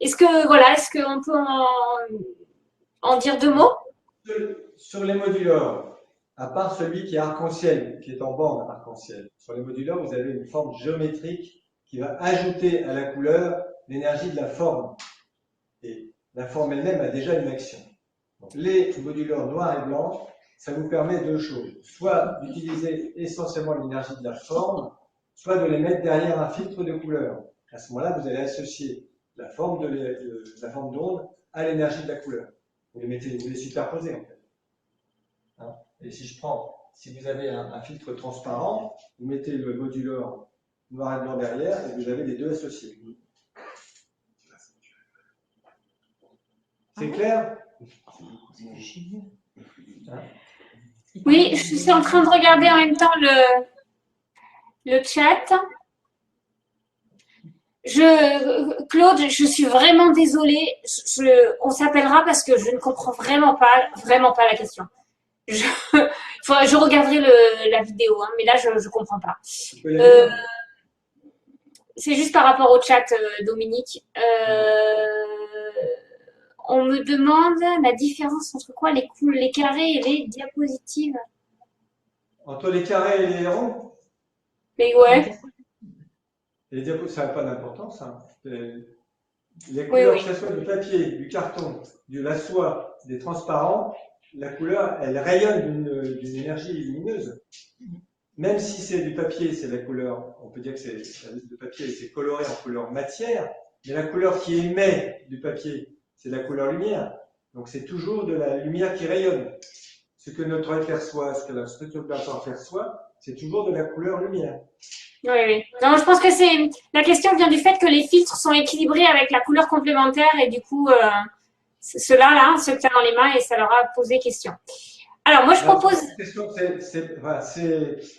Est-ce qu'on peut en dire deux mots? Sur les modulors, à part celui qui est arc-en-ciel, qui est en bande arc-en-ciel, sur les modulors, vous avez une forme géométrique qui va ajouter à la couleur l'énergie de la forme. Et la forme elle-même a déjà une action. Donc, les moduleurs noirs et blancs, ça vous permet deux choses. Soit d'utiliser essentiellement l'énergie de la forme, soit de les mettre derrière un filtre de couleur. À ce moment-là, vous allez associer la forme la forme d'onde à l'énergie de la couleur. Vous les superposez en fait. Hein? Et si vous avez un filtre transparent, vous mettez le moduleur noir et blanc derrière et vous avez les deux associés. C'est clair? Hein? Oui, je suis en train de regarder en même temps le chat. Claude, je suis vraiment désolée. On s'appellera parce que je ne comprends vraiment pas la question. Je regarderai la vidéo, hein, mais là, je ne comprends pas. C'est juste par rapport au chat, Dominique. On me demande la différence entre quoi? Les carrés et les diapositives. Entre les carrés et les ronds? Mais ouais. Les diapositives, ça n'a pas d'importance. Hein. Les couleurs, oui. que ce soit du papier, du carton, de la soie, des transparents, la couleur, elle rayonne d'une énergie lumineuse. Même si c'est du papier, c'est la couleur, on peut dire que c'est le papier, c'est coloré en couleur matière, mais la couleur qui émet du papier, c'est la couleur lumière. Donc c'est toujours de la lumière qui rayonne. Ce que notre œil perçoit, ce que la structure perçoit, c'est toujours de la couleur lumière. Oui. Non, je pense que la question vient du fait que les filtres sont équilibrés avec la couleur complémentaire et du coup, ceux-là, ceux que tu as dans les mains, et ça leur a posé question. Alors, moi, je propose…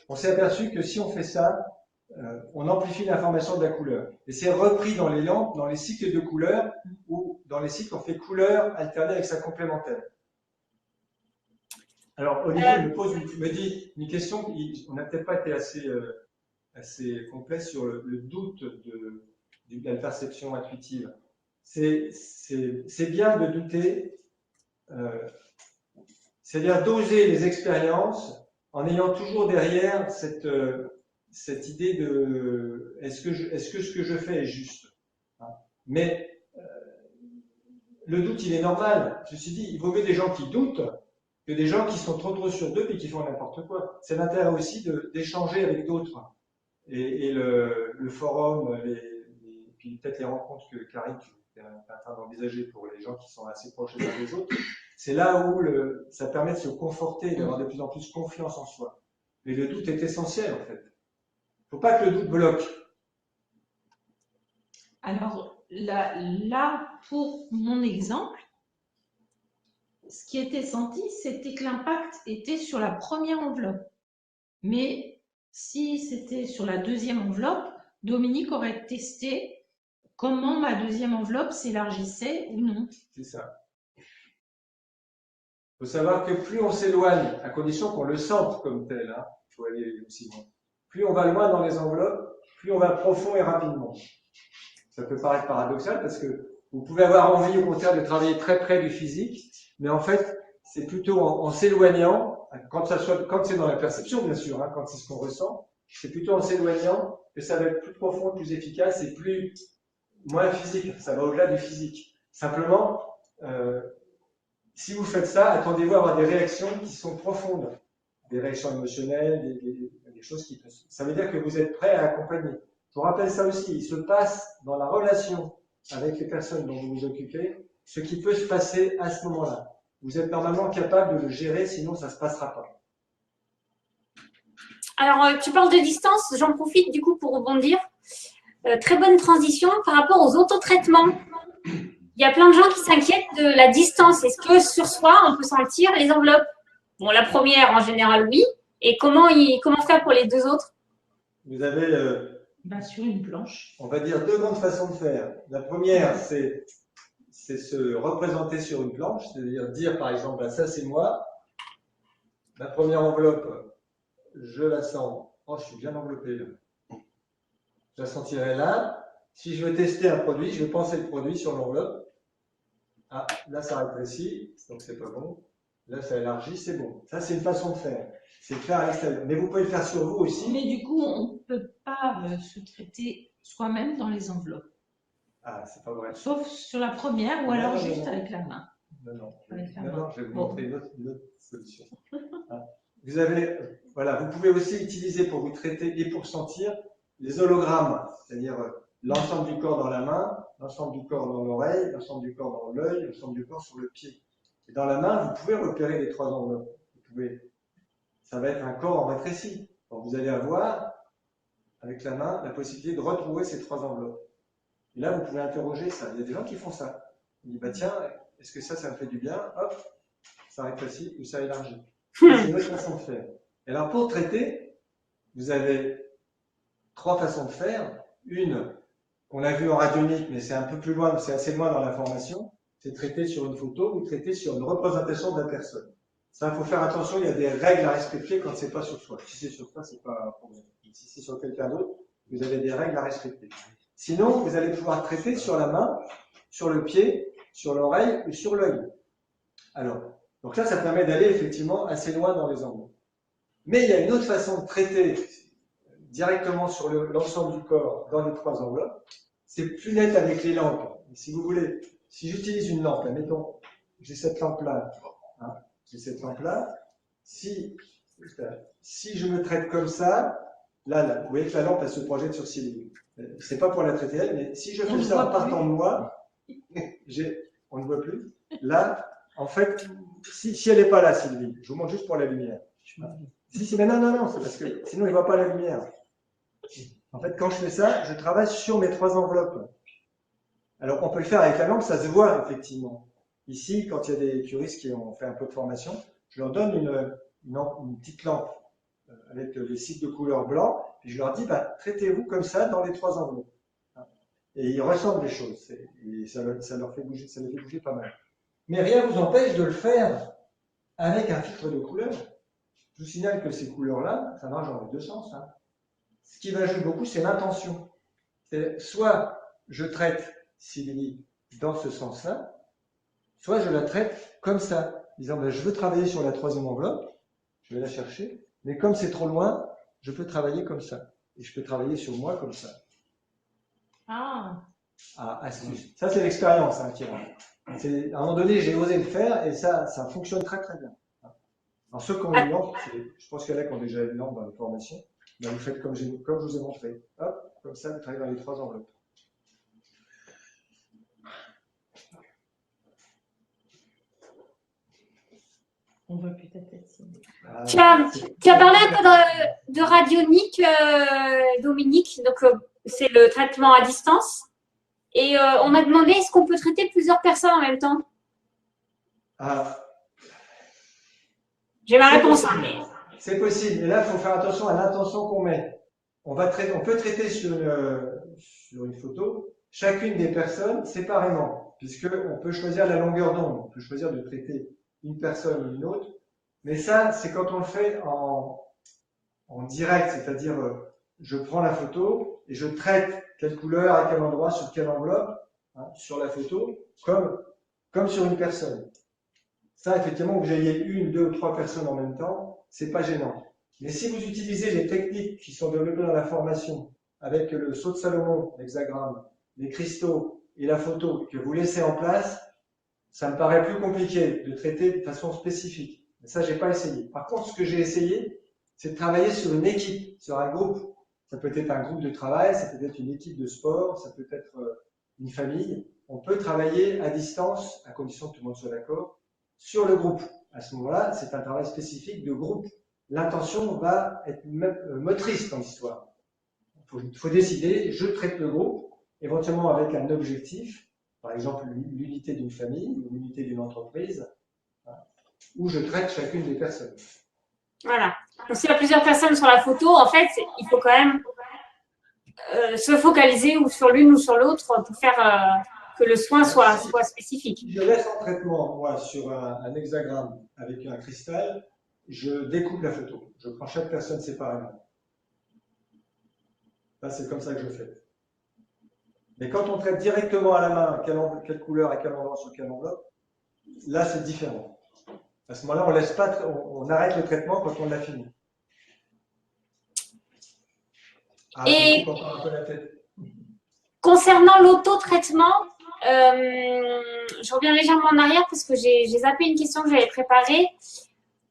On s'est aperçu que si on fait ça, on amplifie l'information de la couleur. Et c'est repris dans les lampes, dans les cycles de couleurs, ou dans les cycles, on fait couleur alternée avec sa complémentaire. Alors, Olivier me dit une question, on n'a peut-être pas été assez complet sur le doute de la perception intuitive. C'est bien de douter, c'est-à-dire d'oser les expériences en ayant toujours derrière cette idée de est-ce que ce que je fais est juste? Mais le doute, il est normal. Ceci dit, il vaut mieux des gens qui doutent que des gens qui sont trop sûrs d'eux et qui font n'importe quoi. C'est l'intérêt aussi d'échanger avec d'autres. Et le forum, puis peut-être les rencontres que Karine, tu es en train d'envisager pour les gens qui sont assez proches les uns des autres, c'est là où ça permet de se conforter, d'avoir de plus en plus confiance en soi. Mais le doute est essentiel, en fait. Il ne faut pas que le doute bloque. Alors, là, pour mon exemple, ce qui était senti, c'était que l'impact était sur la première enveloppe. Mais si c'était sur la deuxième enveloppe, Dominique aurait testé comment ma deuxième enveloppe s'élargissait ou non. C'est ça. Il faut savoir que plus on s'éloigne, à condition qu'on le sente comme tel, hein, il faut aller aussi loin. Plus on va loin dans les enveloppes, plus on va profond et rapidement. Ça peut paraître paradoxal parce que vous pouvez avoir envie au contraire de travailler très près du physique, mais en fait, c'est plutôt en s'éloignant, quand c'est dans la perception bien sûr, hein, quand c'est ce qu'on ressent, c'est plutôt en s'éloignant que ça va être plus profond, plus efficace et moins physique, ça va au-delà du physique. Simplement, si vous faites ça, attendez-vous à avoir des réactions qui sont profondes. des réactions émotionnelles, des choses qui peuvent. Ça veut dire que vous êtes prêt à accompagner. Je vous rappelle ça aussi, il se passe dans la relation avec les personnes dont vous vous occupez, ce qui peut se passer à ce moment-là. Vous êtes normalement capable de le gérer, sinon ça ne se passera pas. Alors, tu parles de distance, j'en profite du coup pour rebondir. Très bonne transition par rapport aux autotraitements. Il y a plein de gens qui s'inquiètent de la distance. Est-ce que sur soi, on peut sentir les enveloppes? Bon, la première, en général, oui. Et comment faire pour les deux autres? Vous avez, Sur une planche. on va dire, deux grandes façons de faire. La première, c'est se représenter sur une planche, c'est-à-dire dire par exemple, bah, ça c'est moi. La première enveloppe, je la sens. Oh, je suis bien enveloppé là. Je la sentirai là. Si je veux tester un produit, je vais penser le produit sur l'enveloppe. Ah, là ça rétrécit, donc c'est pas bon. Là ça élargit, c'est bon. Ça c'est une façon de faire. C'est de faire à l'extérieur. Mais vous pouvez le faire sur vous aussi. Mais du coup, on ne peut pas se traiter soi-même dans les enveloppes. Ah, c'est pas vrai. Sauf sur la première ou alors juste avec la main. Non, Avec la non, main. je vais vous montrer une autre solution. Vous avez, voilà, vous pouvez aussi utiliser pour vous traiter et pour sentir les hologrammes, c'est-à-dire l'ensemble du corps dans la main, l'ensemble du corps dans l'oreille, l'ensemble du corps dans l'œil, l'ensemble du corps sur le pied. Et dans la main, vous pouvez repérer les trois enveloppes. Ça va être un corps en rétréci. Donc vous allez avoir, avec la main, la possibilité de retrouver ces trois enveloppes. Et là, vous pouvez interroger ça. Il y a des gens qui font ça. Ils disent, bah tiens, est-ce que ça me fait du bien? Hop, ça rétrécit ou ça élargit. C'est une autre façon de faire. Et alors, pour traiter, vous avez trois façons de faire. Une, qu'on a vue en radionique, mais c'est un peu plus loin, c'est assez loin dans la formation, c'est traiter sur une photo ou traiter sur une représentation de la personne. Ça, il faut faire attention, il y a des règles à respecter quand c'est pas sur soi. Si c'est sur soi, c'est pas un problème. Si c'est sur quelqu'un d'autre, vous avez des règles à respecter. Sinon, vous allez pouvoir traiter sur la main, sur le pied, sur l'oreille ou sur l'œil. Alors, donc là, ça permet d'aller effectivement assez loin dans les enveloppes. Mais il y a une autre façon de traiter directement sur l'ensemble du corps dans les trois enveloppes. C'est plus net avec les lampes. Et si vous voulez, si j'utilise une lampe, admettons, j'ai cette lampe-là, hein, si je me traite comme ça, là, vous voyez que la lampe, elle se projette sur Sylvie. C'est pas pour la traiter elle, mais si je fais ça en partant de moi, on ne voit plus. Là, en fait, si elle n'est pas là, Sylvie, je vous montre juste pour la lumière. Mais non, c'est parce que sinon il ne voit pas la lumière. En fait, quand je fais ça, je travaille sur mes trois enveloppes. Alors, on peut le faire avec la lampe, ça se voit effectivement. Ici, quand il y a des curistes qui ont fait un peu de formation, je leur donne une petite lampe avec les cycles de couleur blanc, et je leur dis, bah, traitez-vous comme ça dans les trois enveloppes. Et ils ressentent des choses, et ça leur fait bouger, ça les fait bouger pas mal. Mais rien ne vous empêche de le faire avec un filtre de couleur. Je vous signale que ces couleurs-là, ça marche dans les deux sens. Hein. Ce qui va jouer beaucoup, c'est l'intention. Soit je traite Sylvie dans ce sens-là, soit je la traite comme ça, disant ben, je veux travailler sur la troisième enveloppe, je vais la chercher, mais comme c'est trop loin, je peux travailler comme ça. Et je peux travailler sur moi comme ça. Ah, astuce. Ça, c'est l'expérience hein, qui rentre. À un moment donné, j'ai osé le faire et ça fonctionne très très bien. Alors ceux qui ont une lampe, je pense qu'il y en a qui ont déjà une lampe dans les formations, ben, vous faites comme je vous ai montré. Hop, comme ça, vous travaillez dans les trois enveloppes. On voit plus ta tête. Tu as parlé un peu de radionique, Dominique, donc c'est le traitement à distance. Et on m'a demandé, est-ce qu'on peut traiter plusieurs personnes en même temps? J'ai ma réponse. C'est possible, mais là, il faut faire attention à l'intention qu'on met. On peut traiter sur une photo chacune des personnes séparément, puisqu'on peut choisir la longueur d'onde, on peut choisir de traiter une personne ou une autre, mais ça, c'est quand on le fait en direct, c'est-à-dire je prends la photo et je traite quelle couleur, à quel endroit, sur quelle enveloppe, hein, sur la photo, comme sur une personne. Ça, effectivement, que vous ayez une, deux ou trois personnes en même temps, c'est pas gênant. Mais si vous utilisez les techniques qui sont développées dans la formation, avec le saut de Salomon, l'hexagramme, les cristaux et la photo que vous laissez en place, ça me paraît plus compliqué de traiter de façon spécifique. Ça, j'ai pas essayé. Par contre, ce que j'ai essayé, c'est de travailler sur une équipe, sur un groupe. Ça peut être un groupe de travail, ça peut être une équipe de sport, ça peut être une famille. On peut travailler à distance, à condition que tout le monde soit d'accord, sur le groupe. À ce moment-là, c'est un travail spécifique de groupe. L'intention va être motrice dans l'histoire. Il faut décider, je traite le groupe, éventuellement avec un objectif, par exemple l'unité d'une famille ou l'unité d'une entreprise, où je traite chacune des personnes. Voilà. Donc, s'il y a plusieurs personnes sur la photo, en fait, il faut quand même se focaliser ou sur l'une ou sur l'autre pour faire que le soin soit spécifique. Si je laisse en traitement, moi, sur un hexagramme avec un cristal, je découpe la photo. Je prends chaque personne séparément. Là, c'est comme ça que je fais. Mais quand on traite directement à la main, quelle couleur, à quel endroit, sur quelle enveloppe, là, c'est différent. À ce moment-là, on laisse pas, on arrête le traitement quand on l'a fini. Et concernant l'auto-traitement, je reviens légèrement en arrière parce que j'ai zappé une question que j'avais préparée.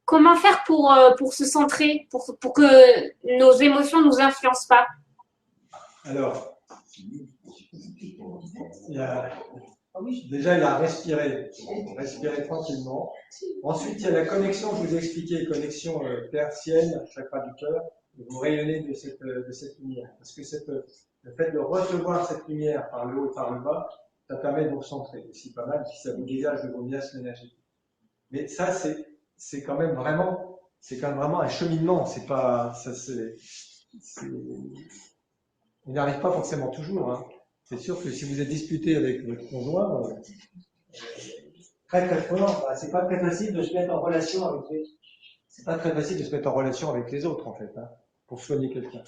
Comment faire pour se centrer, pour que nos émotions ne nous influencent pas? Alors, déjà, il y a à respirer tranquillement. Ensuite, il y a la connexion, je vous ai expliqué, connexion tertielle, chakra du cœur, vous rayonnez de cette lumière. Parce que le fait de recevoir cette lumière par le haut et par le bas, ça permet de vous recentrer. C'est pas mal, si ça vous dégage de vos miasmes énergétiques. Mais ça, c'est quand même vraiment un cheminement. C'est pas, ça, on n'y arrive pas forcément toujours. Hein. C'est sûr que si vous êtes disputé avec votre conjoint, très fort, c'est pas très facile de se mettre en relation avec les autres, en fait, hein, pour soigner quelqu'un.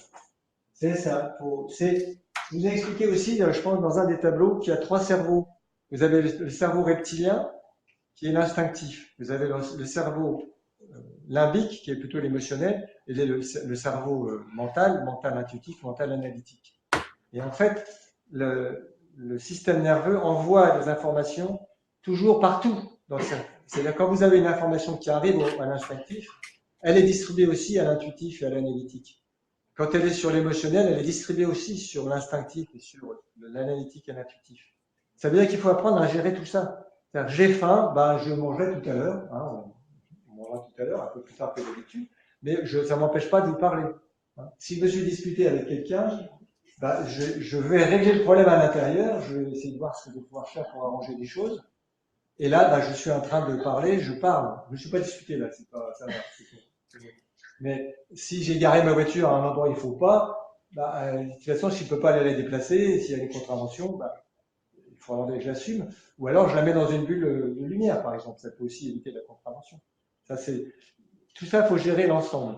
C'est ça. Je vous ai expliqué aussi, je pense, dans un des tableaux, qu'il y a 3 cerveaux. Vous avez le cerveau reptilien, qui est l'instinctif. Vous avez le cerveau limbique, qui est plutôt l'émotionnel, et le cerveau mental intuitif, mental analytique. Et en fait, le système nerveux envoie des informations toujours partout dans le cerveau. C'est-à-dire quand vous avez une information qui arrive à l'instinctif, elle est distribuée aussi à l'intuitif et à l'analytique. Quand elle est sur l'émotionnel, elle est distribuée aussi sur l'instinctif et sur l'analytique et l'intuitif. Ça veut dire qu'il faut apprendre à gérer tout ça. C'est-à-dire, j'ai faim, je mangerai tout à l'heure, hein, on mangera tout à l'heure, un peu plus tard que d'habitude, mais ça ne m'empêche pas de vous parler. Hein. Si je me suis disputé avec quelqu'un, je vais régler le problème à l'intérieur, je vais essayer de voir ce que je vais pouvoir faire pour arranger les choses. Et là, je suis en train de parler, je parle. Je ne suis pas disputé là, ça va. Mais si j'ai garé ma voiture à un endroit où il ne faut pas, de toute façon, si je ne peux pas aller la déplacer, s'il y a une contravention, il faudra que je l'assume. Ou alors, je la mets dans une bulle de lumière, par exemple. Ça peut aussi éviter la contravention. Tout ça, il faut gérer l'ensemble.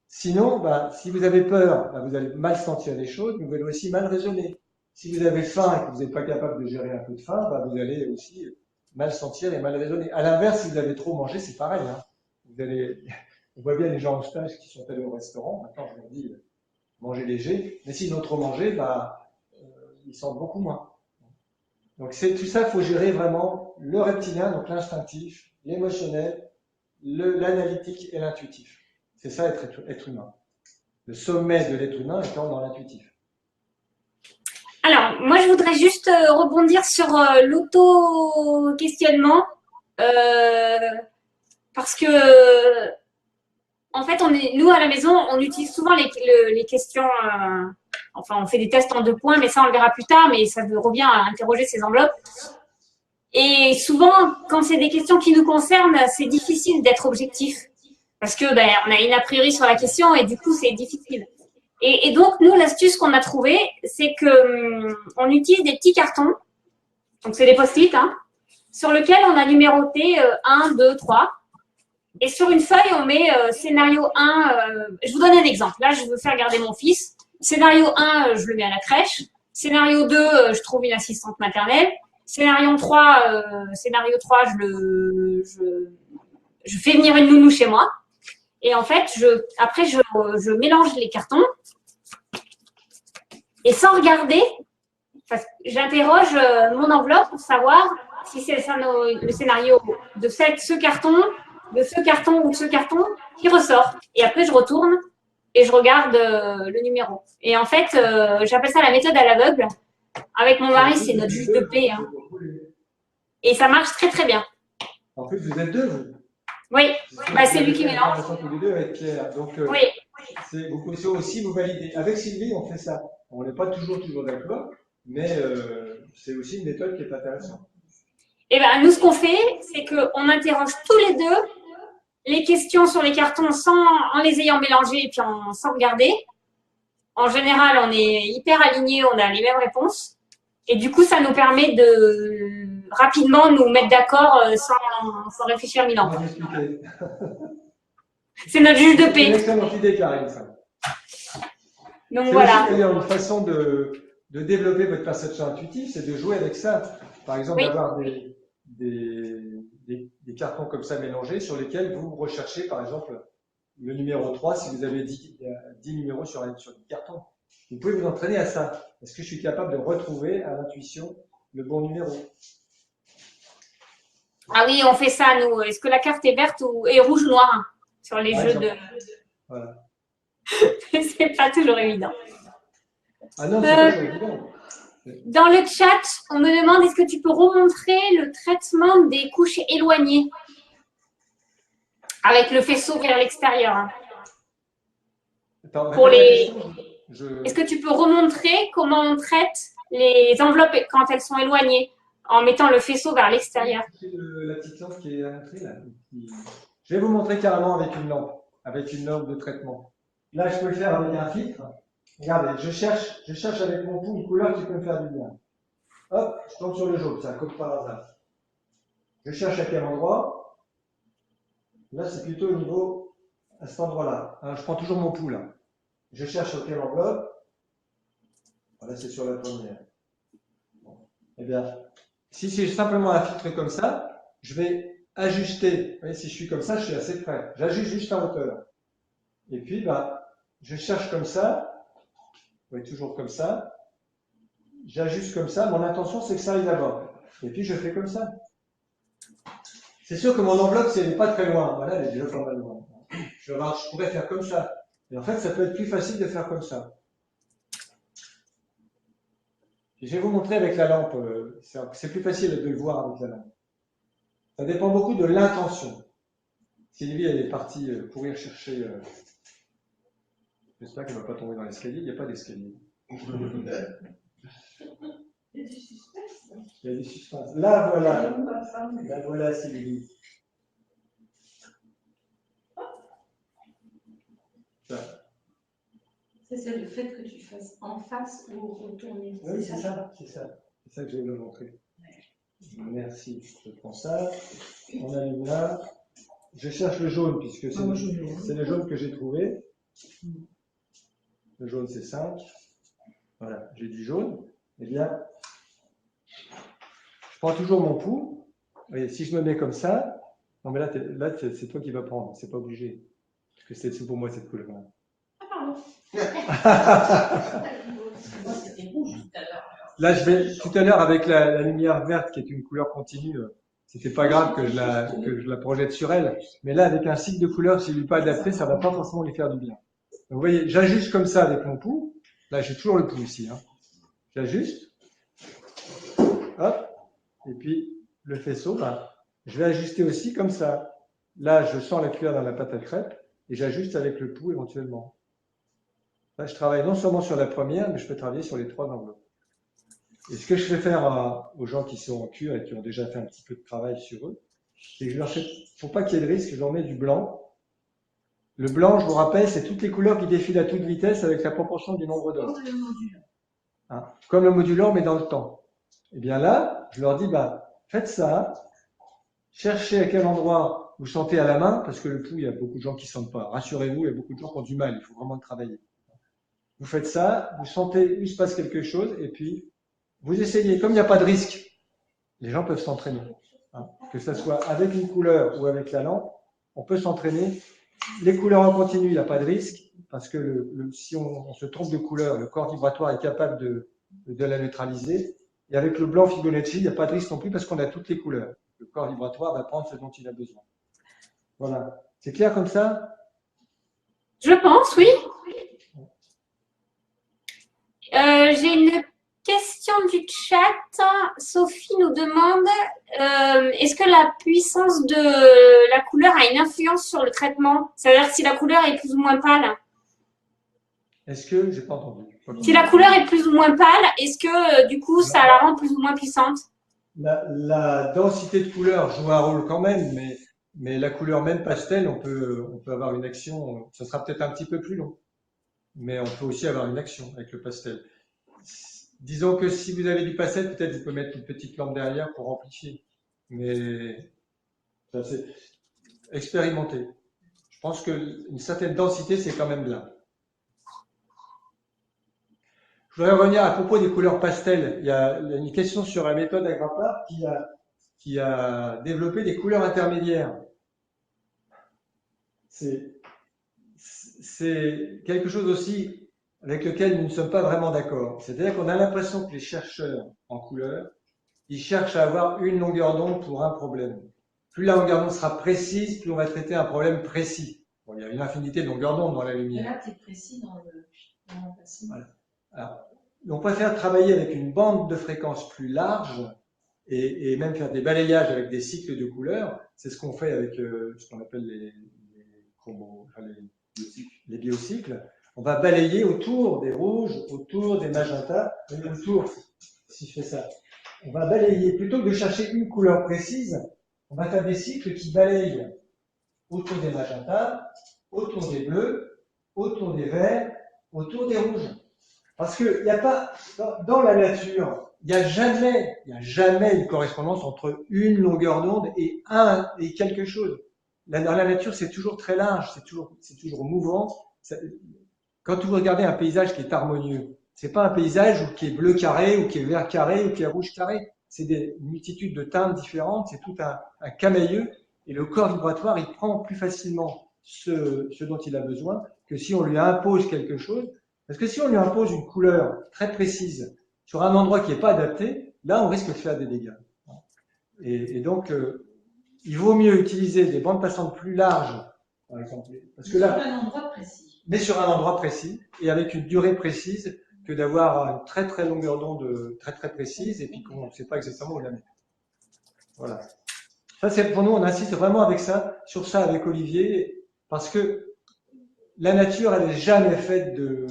Sinon, si vous avez peur, vous allez mal sentir les choses, mais vous allez aussi mal raisonner. Si vous avez faim et que vous n'êtes pas capable de gérer un peu de faim, vous allez aussi mal sentir et mal raisonner. À l'inverse, si vous avez trop mangé, c'est pareil. Hein. On voit bien les gens en stage qui sont allés au restaurant. Maintenant, je leur dis, mangez léger. Mais s'ils ont trop mangé, ils sentent beaucoup moins. Donc, tout ça, il faut gérer vraiment le reptilien, donc l'instinctif, l'émotionnel, l'analytique et l'intuitif. C'est ça, être humain. Le sommet de l'être humain étant dans l'intuitif. Alors, moi, je voudrais juste rebondir sur l'auto-questionnement. Parce que, en fait, nous, à la maison, on utilise souvent les questions. Enfin, on fait des tests en 2 points, mais ça, on le verra plus tard. Mais ça revient à interroger ces enveloppes. Et souvent, quand c'est des questions qui nous concernent, c'est difficile d'être objectif. Parce que on a une a priori sur la question et du coup, c'est difficile. Et donc, nous, l'astuce qu'on a trouvée, c'est que on utilise des petits cartons. Donc, c'est des post-it, hein, sur lesquels on a numéroté 1, 2, 3. Et sur une feuille, on met scénario 1. Je vous donne un exemple. Là, je veux faire garder mon fils. Scénario 1, je le mets à la crèche. Scénario 2, je trouve une assistante maternelle. Scénario 3, je fais venir une nounou chez moi. Et en fait, après, je mélange les cartons. Et sans regarder, j'interroge mon enveloppe pour savoir si c'est le scénario de ce carton de ce carton ou de ce carton qui ressort. Et après, je retourne et je regarde le numéro. Et en fait, j'appelle ça la méthode à l'aveugle. Avec mon mari, c'est notre juge de paix. Hein. Et ça marche très, très bien. En plus, vous êtes deux, vous. Oui, bah, c'est lui qui mélange. Tous les deux avec Claire. Donc, Oui. vous pouvez aussi vous valider. Avec Sylvie, on fait ça. On n'est pas toujours d'accord, mais c'est aussi une méthode qui est intéressante. Et ben, nous, ce qu'on fait, c'est qu'on interroge tous les deux les questions sur les cartons en les ayant mélangés et puis sans regarder. En général, on est hyper alignés, on a les mêmes réponses. Et du coup, ça nous permet de rapidement nous mettre d'accord sans réfléchir 1000 ans. C'est notre juge de paix. C'est une excellente idée, Karine, ça. Donc voilà. C'est une façon de développer votre perception intuitive, c'est de jouer avec ça. Par exemple, d'avoir des cartons comme ça mélangés sur lesquels vous recherchez, par exemple, le numéro 3 si vous avez 10 numéros sur le carton. Vous pouvez vous entraîner à ça. Est-ce que je suis capable de retrouver à l'intuition le bon numéro? Ah oui, on fait ça, nous. Est-ce que la carte est verte ou est rouge ou noire sur les jeux de… Voilà. C'est pas toujours évident. Ah non, c'est pas toujours évident. Dans le chat, on me demande est-ce que tu peux remontrer le traitement des couches éloignées avec le faisceau vers l'extérieur. Hein. Est-ce que tu peux remontrer comment on traite les enveloppes quand elles sont éloignées en mettant le faisceau vers l'extérieur? La petite lampe qui est à l'entrée là. Je vais vous montrer carrément avec une lampe de traitement. Là, je peux le faire avec un filtre. Regardez, je cherche avec mon pouls une couleur qui peut me faire du bien. Hop, je tombe sur le jaune, ça comme par hasard. Je cherche à quel endroit. Là, c'est plutôt au niveau, à cet endroit-là. Alors, je prends toujours mon pouls là. Je cherche auquel enveloppe. Voilà, c'est sur la première. Bon. Eh bien, si c'est simplement un filtre comme ça, je vais ajuster. Vous voyez, si je suis comme ça, je suis assez près. J'ajuste juste la hauteur. Et puis, bah, je cherche comme ça. Vous voyez, toujours comme ça. J'ajuste comme ça. Mon intention, c'est que ça aille là-bas. Et puis, je fais comme ça. C'est sûr que mon enveloppe, si elle n'est pas très loin, voilà, elle est déjà pas mal loin. Je pourrais faire comme ça. Et en fait, ça peut être plus facile de faire comme ça. Et je vais vous montrer avec la lampe. C'est plus facile de le voir avec la lampe. Ça dépend beaucoup de l'intention. Sylvie, elle est partie courir chercher. J'espère qu'elle ne va pas tomber dans l'escalier. Il n'y a pas d'escalier. Il y a du suspense. Il y a du suspense. Là, voilà. Là, voilà, Sylvie. Ça. C'est le fait que tu fasses en face ou retourner. Oui, c'est ça. C'est ça. C'est ça que je vais vous montrer. Merci. Je prends ça. On allume là. Je cherche le jaune puisque c'est le jaune que j'ai trouvé. Le jaune, c'est 5. Voilà, j'ai du jaune. Eh bien, je prends toujours mon pouls. Et si je me mets comme ça, non mais là c'est toi qui vas prendre, c'est pas obligé. Parce que c'est pour moi cette couleur-là. Ah, pardon. Moi, c'était rouge tout à l'heure. Là, tout à l'heure, avec la lumière verte, qui est une couleur continue, c'était pas grave que je la projette sur elle. Mais là, avec un cycle de couleurs, si je ne l'ai pas adapté, ça va pas forcément lui faire du bien. Donc, vous voyez, j'ajuste comme ça avec mon pouls. Là, j'ai toujours le pouls ici. Hein. J'ajuste. Hop. Et puis, le faisceau, bah, je vais ajuster aussi comme ça. Là, je sens la cuillère dans la pâte à crêpes et j'ajuste avec le pouls éventuellement. Là, je travaille non seulement sur la première, mais je peux travailler sur les 3 enveloppes. Et ce que je fais faire aux gens qui sont en cure et qui ont déjà fait un petit peu de travail sur eux, c'est que je leur fais, pour pas qu'il y ait de risque, je leur mets du blanc. Le blanc, je vous rappelle, c'est toutes les couleurs qui défilent à toute vitesse avec la proportion du nombre d'or. Comme le modulo. Hein, comme le modulant, mais dans le temps. Et bien là, je leur dis, bah, faites ça, cherchez à quel endroit vous sentez à la main, parce que le pouls, il y a beaucoup de gens qui ne sentent pas. Rassurez-vous, il y a beaucoup de gens qui ont du mal, il faut vraiment le travailler. Vous faites ça, vous sentez où il se passe quelque chose, et puis vous essayez. Comme il n'y a pas de risque, les gens peuvent s'entraîner. Hein, que ce soit avec une couleur ou avec la lampe, on peut s'entraîner. Les couleurs en continu, il n'y a pas de risque, parce que si on se trompe de couleur, le corps vibratoire est capable de la neutraliser. Et avec le blanc Fibonacci, il n'y a pas de risque non plus, parce qu'on a toutes les couleurs. Le corps vibratoire va prendre ce dont il a besoin. Voilà. C'est clair comme ça? Je pense, oui. J'ai une question du chat. Sophie nous demande est-ce que la puissance de la couleur a une influence sur le traitement? C'est-à-dire si la couleur est plus ou moins pâle? Est-ce que, j'ai pas entendu. Si la couleur est plus ou moins pâle, est-ce que du coup ça la rend plus ou moins puissante? La densité de couleur joue un rôle quand même, mais la couleur même pastel, on peut avoir une action, ça sera peut-être un petit peu plus long, mais on peut aussi avoir une action avec le pastel. Disons que si vous avez du pastel, peut-être vous pouvez mettre une petite lampe derrière pour amplifier, mais ça c'est expérimenté. Je pense qu'une certaine densité, c'est quand même bien. Je voudrais revenir à propos des couleurs pastel. Il y a une question sur la méthode Agrapar qui a développé des couleurs intermédiaires. C'est quelque chose aussi avec lequel nous ne sommes pas vraiment d'accord. C'est-à-dire qu'on a l'impression que les chercheurs en couleurs, ils cherchent à avoir une longueur d'onde pour un problème. Plus la longueur d'onde sera précise, plus on va traiter un problème précis. Bon, il y a une infinité de longueurs d'onde dans la lumière. Et là, tu es précis dans le passé. Voilà. Alors, on préfère travailler avec une bande de fréquence plus large et même faire des balayages avec des cycles de couleurs. C'est ce qu'on fait avec ce qu'on appelle les biocycles. On va balayer autour des rouges, autour des magentas, autour, si je fais ça. On va balayer, plutôt que de chercher une couleur précise, on va faire des cycles qui balayent autour des magentas, autour des bleus, autour des verts, autour des rouges. Parce qu'il n'y a pas, dans la nature, il n'y a jamais une correspondance entre une longueur d'onde et quelque chose. Dans la nature, c'est toujours très large, c'est toujours mouvant. Quand vous regardez un paysage qui est harmonieux, c'est pas un paysage qui est bleu carré, ou qui est vert carré, ou qui est rouge carré. C'est des multitudes de teintes différentes, c'est tout un camailleux. Et le corps vibratoire, il prend plus facilement ce dont il a besoin que si on lui impose quelque chose. Parce que si on lui impose une couleur très précise sur un endroit qui n'est pas adapté, là, on risque de faire des dégâts. Et donc, il vaut mieux utiliser des bandes passantes plus larges, par exemple. Parce que là, sur un endroit précis. Mais sur un endroit précis et avec une durée précise, que d'avoir une très très longueur d'onde très très précise et puis qu'on ne sait pas exactement où la mettre. Voilà. Ça, c'est pour nous, on insiste vraiment sur ça avec Olivier, parce que la nature, elle n'est jamais faite de.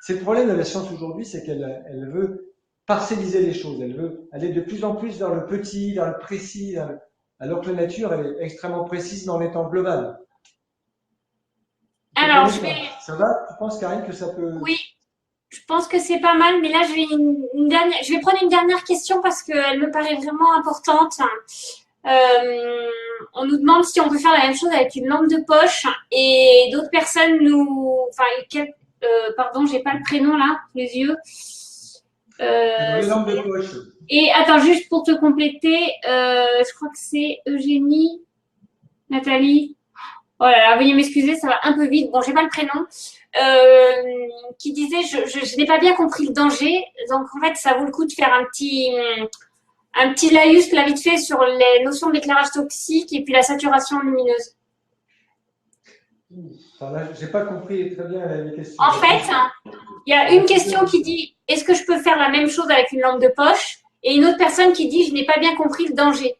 C'est le problème de la science aujourd'hui, c'est qu'elle veut parcelliser les choses, elle veut aller de plus en plus vers le petit, vers le précis, alors que la nature, elle est extrêmement précise dans les temps global. Alors, Ça va? Tu penses, Karine, que ça peut. Oui, je pense que c'est pas mal, mais là, je vais prendre une dernière question parce qu'elle me paraît vraiment importante. On nous demande si on peut faire la même chose avec une lampe de poche et d'autres personnes pardon, j'ai pas le prénom là, les yeux. Les lampes de poche. Et attends, juste pour te compléter, je crois que c'est Eugénie, Nathalie. Oh là là, veuillez m'excuser, ça va un peu vite. Bon, j'ai pas le prénom. Qui disait, je n'ai pas bien compris le danger. Donc, en fait, ça vaut le coup de faire un petit laïus, là, vite fait, sur les notions de l'éclairage toxique et puis la saturation lumineuse. J'ai pas compris très bien les questions. En fait, il y a une question qui dit, est-ce que je peux faire la même chose avec une lampe de poche? Et une autre personne qui dit, je n'ai pas bien compris le danger.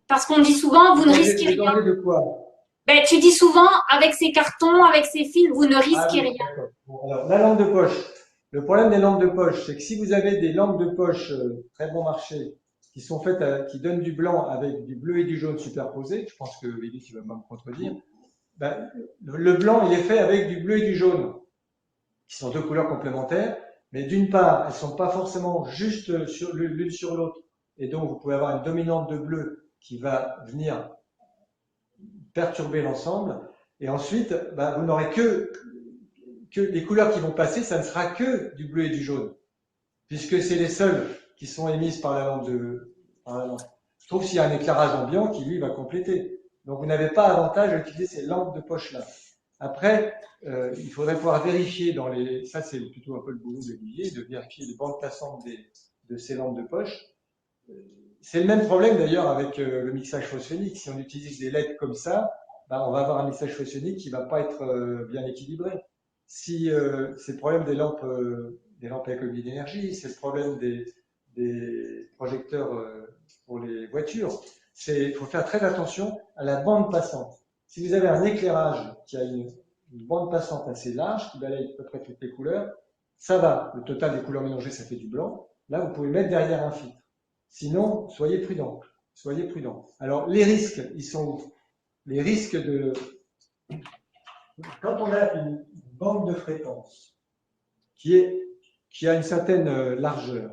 Parce qu'on dit souvent, vous ne risquez rien. Le danger de quoi? Ben, tu dis souvent, avec ces cartons, avec ces fils, vous ne risquez rien. Bon, alors, la lampe de poche. Le problème des lampes de poche, c'est que si vous avez des lampes de poche très bon marché, qui sont faites, qui donnent du blanc avec du bleu et du jaune superposés, je pense que Élie, tu vas pas me contredire, ben, le blanc, il est fait avec du bleu et du jaune, qui sont deux couleurs complémentaires, mais d'une part, elles sont pas forcément juste l'une sur l'autre, et donc vous pouvez avoir une dominante de bleu qui va venir perturber l'ensemble, et ensuite, ben, vous n'aurez que les couleurs qui vont passer, ça ne sera que du bleu et du jaune, puisque c'est les seules qui sont émises par la lampe Sauf s'il y a un éclairage ambiant qui, lui, va compléter. Donc, vous n'avez pas avantage à utiliser ces lampes de poche-là. Après, il faudrait pouvoir vérifier ça, c'est plutôt un peu le boulot d'Olivier, de vérifier les bandes passantes de ces lampes de poche. C'est le même problème, d'ailleurs, avec le mixage phosphénique. Si on utilise des LED comme ça, bah, on va avoir un message photonique qui ne va pas être bien équilibré. Si c'est le problème des lampes avec levier d'énergie, c'est le problème des projecteurs pour les voitures, il faut faire très attention à la bande passante. Si vous avez un éclairage qui a une bande passante assez large, qui balaye à peu près toutes les couleurs, ça va. Le total des couleurs mélangées, ça fait du blanc. Là, vous pouvez mettre derrière un filtre. Sinon, soyez prudent. Soyez prudent. Alors, les risques, ils sont où? Les risques de... Quand on a une bande de fréquence qui a une certaine largeur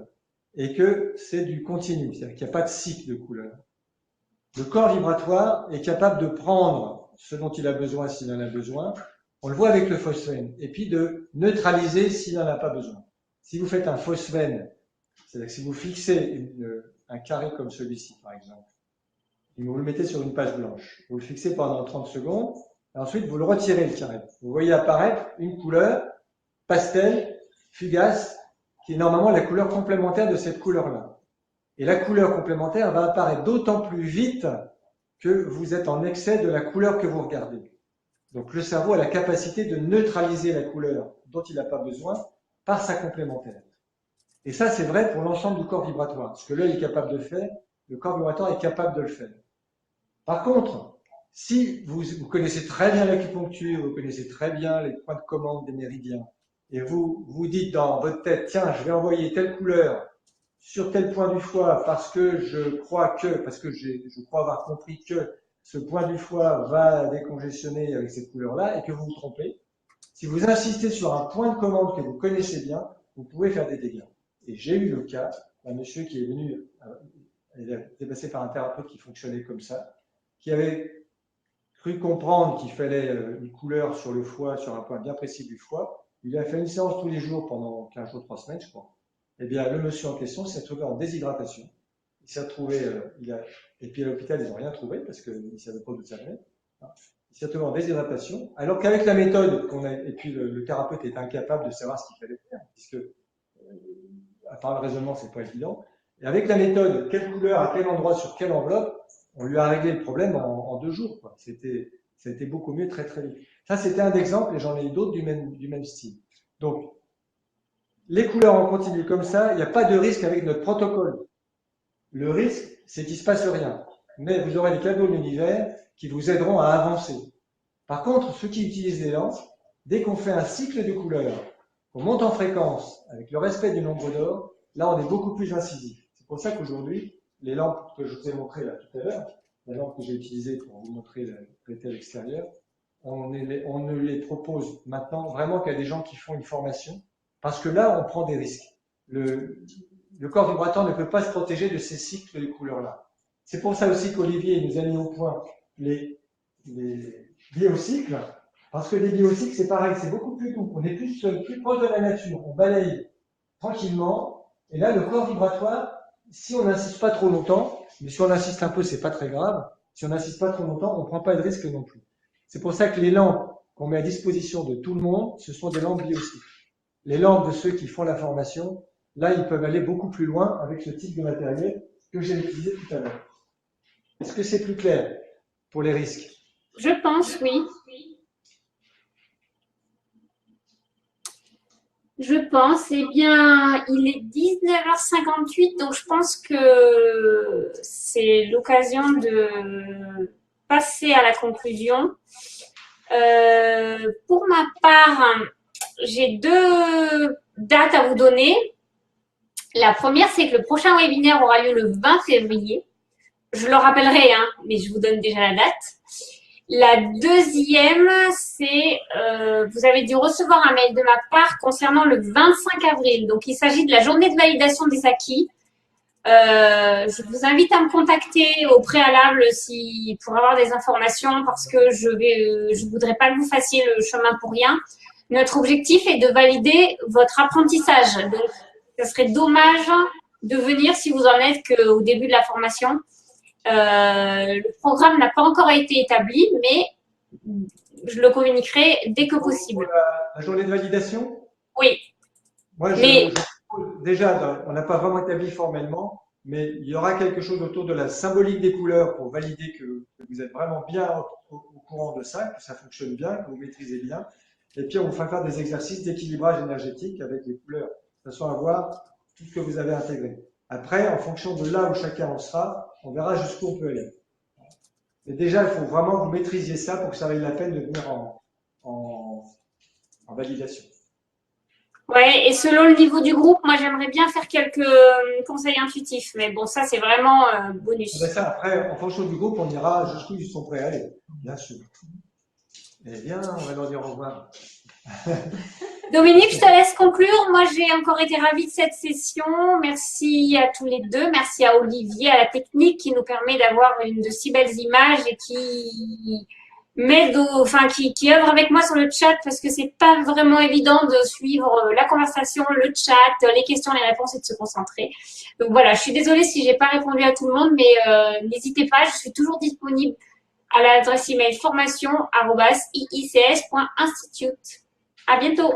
et que c'est du continu, c'est-à-dire qu'il n'y a pas de cycle de couleur, le corps vibratoire est capable de prendre ce dont il a besoin s'il en a besoin, on le voit avec le phosphène, et puis de neutraliser s'il n'en a pas besoin. Si vous faites un phosphène, c'est-à-dire que si vous fixez un carré comme celui-ci, par exemple, et vous le mettez sur une page blanche, vous le fixez pendant 30 secondes, et ensuite vous le retirez, le carré. Vous voyez apparaître une couleur pastel, fugace, qui est normalement la couleur complémentaire de cette couleur-là. Et la couleur complémentaire va apparaître d'autant plus vite que vous êtes en excès de la couleur que vous regardez. Donc le cerveau a la capacité de neutraliser la couleur dont il n'a pas besoin par sa complémentaire. Et ça, c'est vrai pour l'ensemble du corps vibratoire. Ce que l'œil est capable de faire, le corps vibratoire est capable de le faire. Par contre, si vous connaissez très bien l'acupuncture, vous connaissez très bien les points de commande des méridiens, et vous vous dites dans votre tête, tiens, je vais envoyer telle couleur sur tel point du foie parce que je crois avoir compris que ce point du foie va décongestionner avec cette couleur-là, et que vous vous trompez, si vous insistez sur un point de commande que vous connaissez bien, vous pouvez faire des dégâts. Et j'ai eu le cas d'un monsieur qui est venu, il a été passé par un thérapeute qui fonctionnait comme ça, qui avait cru comprendre qu'il fallait une couleur sur le foie, sur un point bien précis du foie. Il a fait une séance tous les jours pendant 15 jours, 3 semaines, je crois. Eh bien, le monsieur en question s'est retrouvé en déshydratation. Il s'est retrouvé, et puis à l'hôpital, ils n'ont rien trouvé parce qu'ils ne savaient pas d'où ça venait. Il s'est retrouvé en déshydratation, alors qu'avec la méthode qu'on a, et puis le thérapeute est incapable de savoir ce qu'il fallait faire, puisque à part le raisonnement, c'est pas évident. Et avec la méthode, quelle couleur, à quel endroit, sur quelle enveloppe, on lui a réglé le problème en 2 jours. Ça a été beaucoup mieux, très très vite. Ça, c'était un exemple, et j'en ai eu d'autres du même style. Donc, les couleurs en continu comme ça, il n'y a pas de risque avec notre protocole. Le risque, c'est qu'il ne se passe rien. Mais vous aurez des cadeaux de l'univers qui vous aideront à avancer. Par contre, ceux qui utilisent les lampes, dès qu'on fait un cycle de couleurs, on monte en fréquence avec le respect du nombre d'or, là on est beaucoup plus incisif. C'est pour ça qu'aujourd'hui, les lampes que je vous ai montrées là tout à l'heure, la lampe que j'ai utilisée pour vous montrer la traité à l'extérieur, on ne les propose maintenant vraiment qu'à des gens qui font une formation, parce que là on prend des risques. Le corps vibratoire ne peut pas se protéger de ces cycles de couleurs-là. C'est pour ça aussi qu'Olivier nous a mis au point les biocycles, parce que les biocycles, c'est pareil, c'est beaucoup plus doux. On est plus proche de la nature. On balaye tranquillement. Et là, le corps vibratoire, si on n'insiste pas trop longtemps, mais si on insiste un peu, c'est pas très grave. Si on n'insiste pas trop longtemps, on ne prend pas de risque non plus. C'est pour ça que les lampes qu'on met à disposition de tout le monde, ce sont des lampes biocycles. Les lampes de ceux qui font la formation, là, ils peuvent aller beaucoup plus loin avec ce type de matériel que j'ai utilisé tout à l'heure. Est-ce que c'est plus clair pour les risques? Je pense, oui. Je pense, eh bien, il est 19h58, donc je pense que c'est l'occasion de passer à la conclusion. Pour ma part, j'ai 2 dates à vous donner. La première, c'est que le prochain webinaire aura lieu le 20 février. Je le rappellerai, hein, mais je vous donne déjà la date. La deuxième, c'est, vous avez dû recevoir un mail de ma part concernant le 25 avril. Donc, il s'agit de la journée de validation des acquis. Je vous invite à me contacter au préalable pour avoir des informations parce que je voudrais pas que vous fassiez le chemin pour rien. Notre objectif est de valider votre apprentissage. Donc, ce serait dommage de venir si vous en êtes qu'au début de la formation. Le programme n'a pas encore été établi, mais je le communiquerai dès que possible. La journée de validation? Oui. Moi, déjà, on n'a pas vraiment établi formellement, mais il y aura quelque chose autour de la symbolique des couleurs pour valider que vous êtes vraiment bien au courant de ça, que ça fonctionne bien, que vous maîtrisez bien. Et puis, on vous fera faire des exercices d'équilibrage énergétique avec les couleurs, de façon à voir tout ce que vous avez intégré. Après, en fonction de là où chacun en sera, on verra jusqu'où on peut aller. Mais déjà, il faut vraiment que vous maîtrisiez ça pour que ça vaille la peine de venir en validation. Ouais, et selon le niveau du groupe, moi j'aimerais bien faire quelques conseils intuitifs, mais bon, ça c'est vraiment bonus. Mais ça, après, en fonction du groupe, on ira jusqu'où ils sont prêts à aller, bien sûr. Eh bien, on va leur dire au revoir. Dominique, je te laisse conclure. Moi, j'ai encore été ravie de cette session. Merci à tous les deux. Merci à Olivier, à la technique qui nous permet d'avoir de si belles images et qui m'aide, qui œuvre avec moi sur le chat parce que c'est pas vraiment évident de suivre la conversation, le chat, les questions, les réponses et de se concentrer. Donc voilà, je suis désolée si j'ai pas répondu à tout le monde, mais n'hésitez pas, je suis toujours disponible à l'adresse email formation@iics.institute. À bientôt.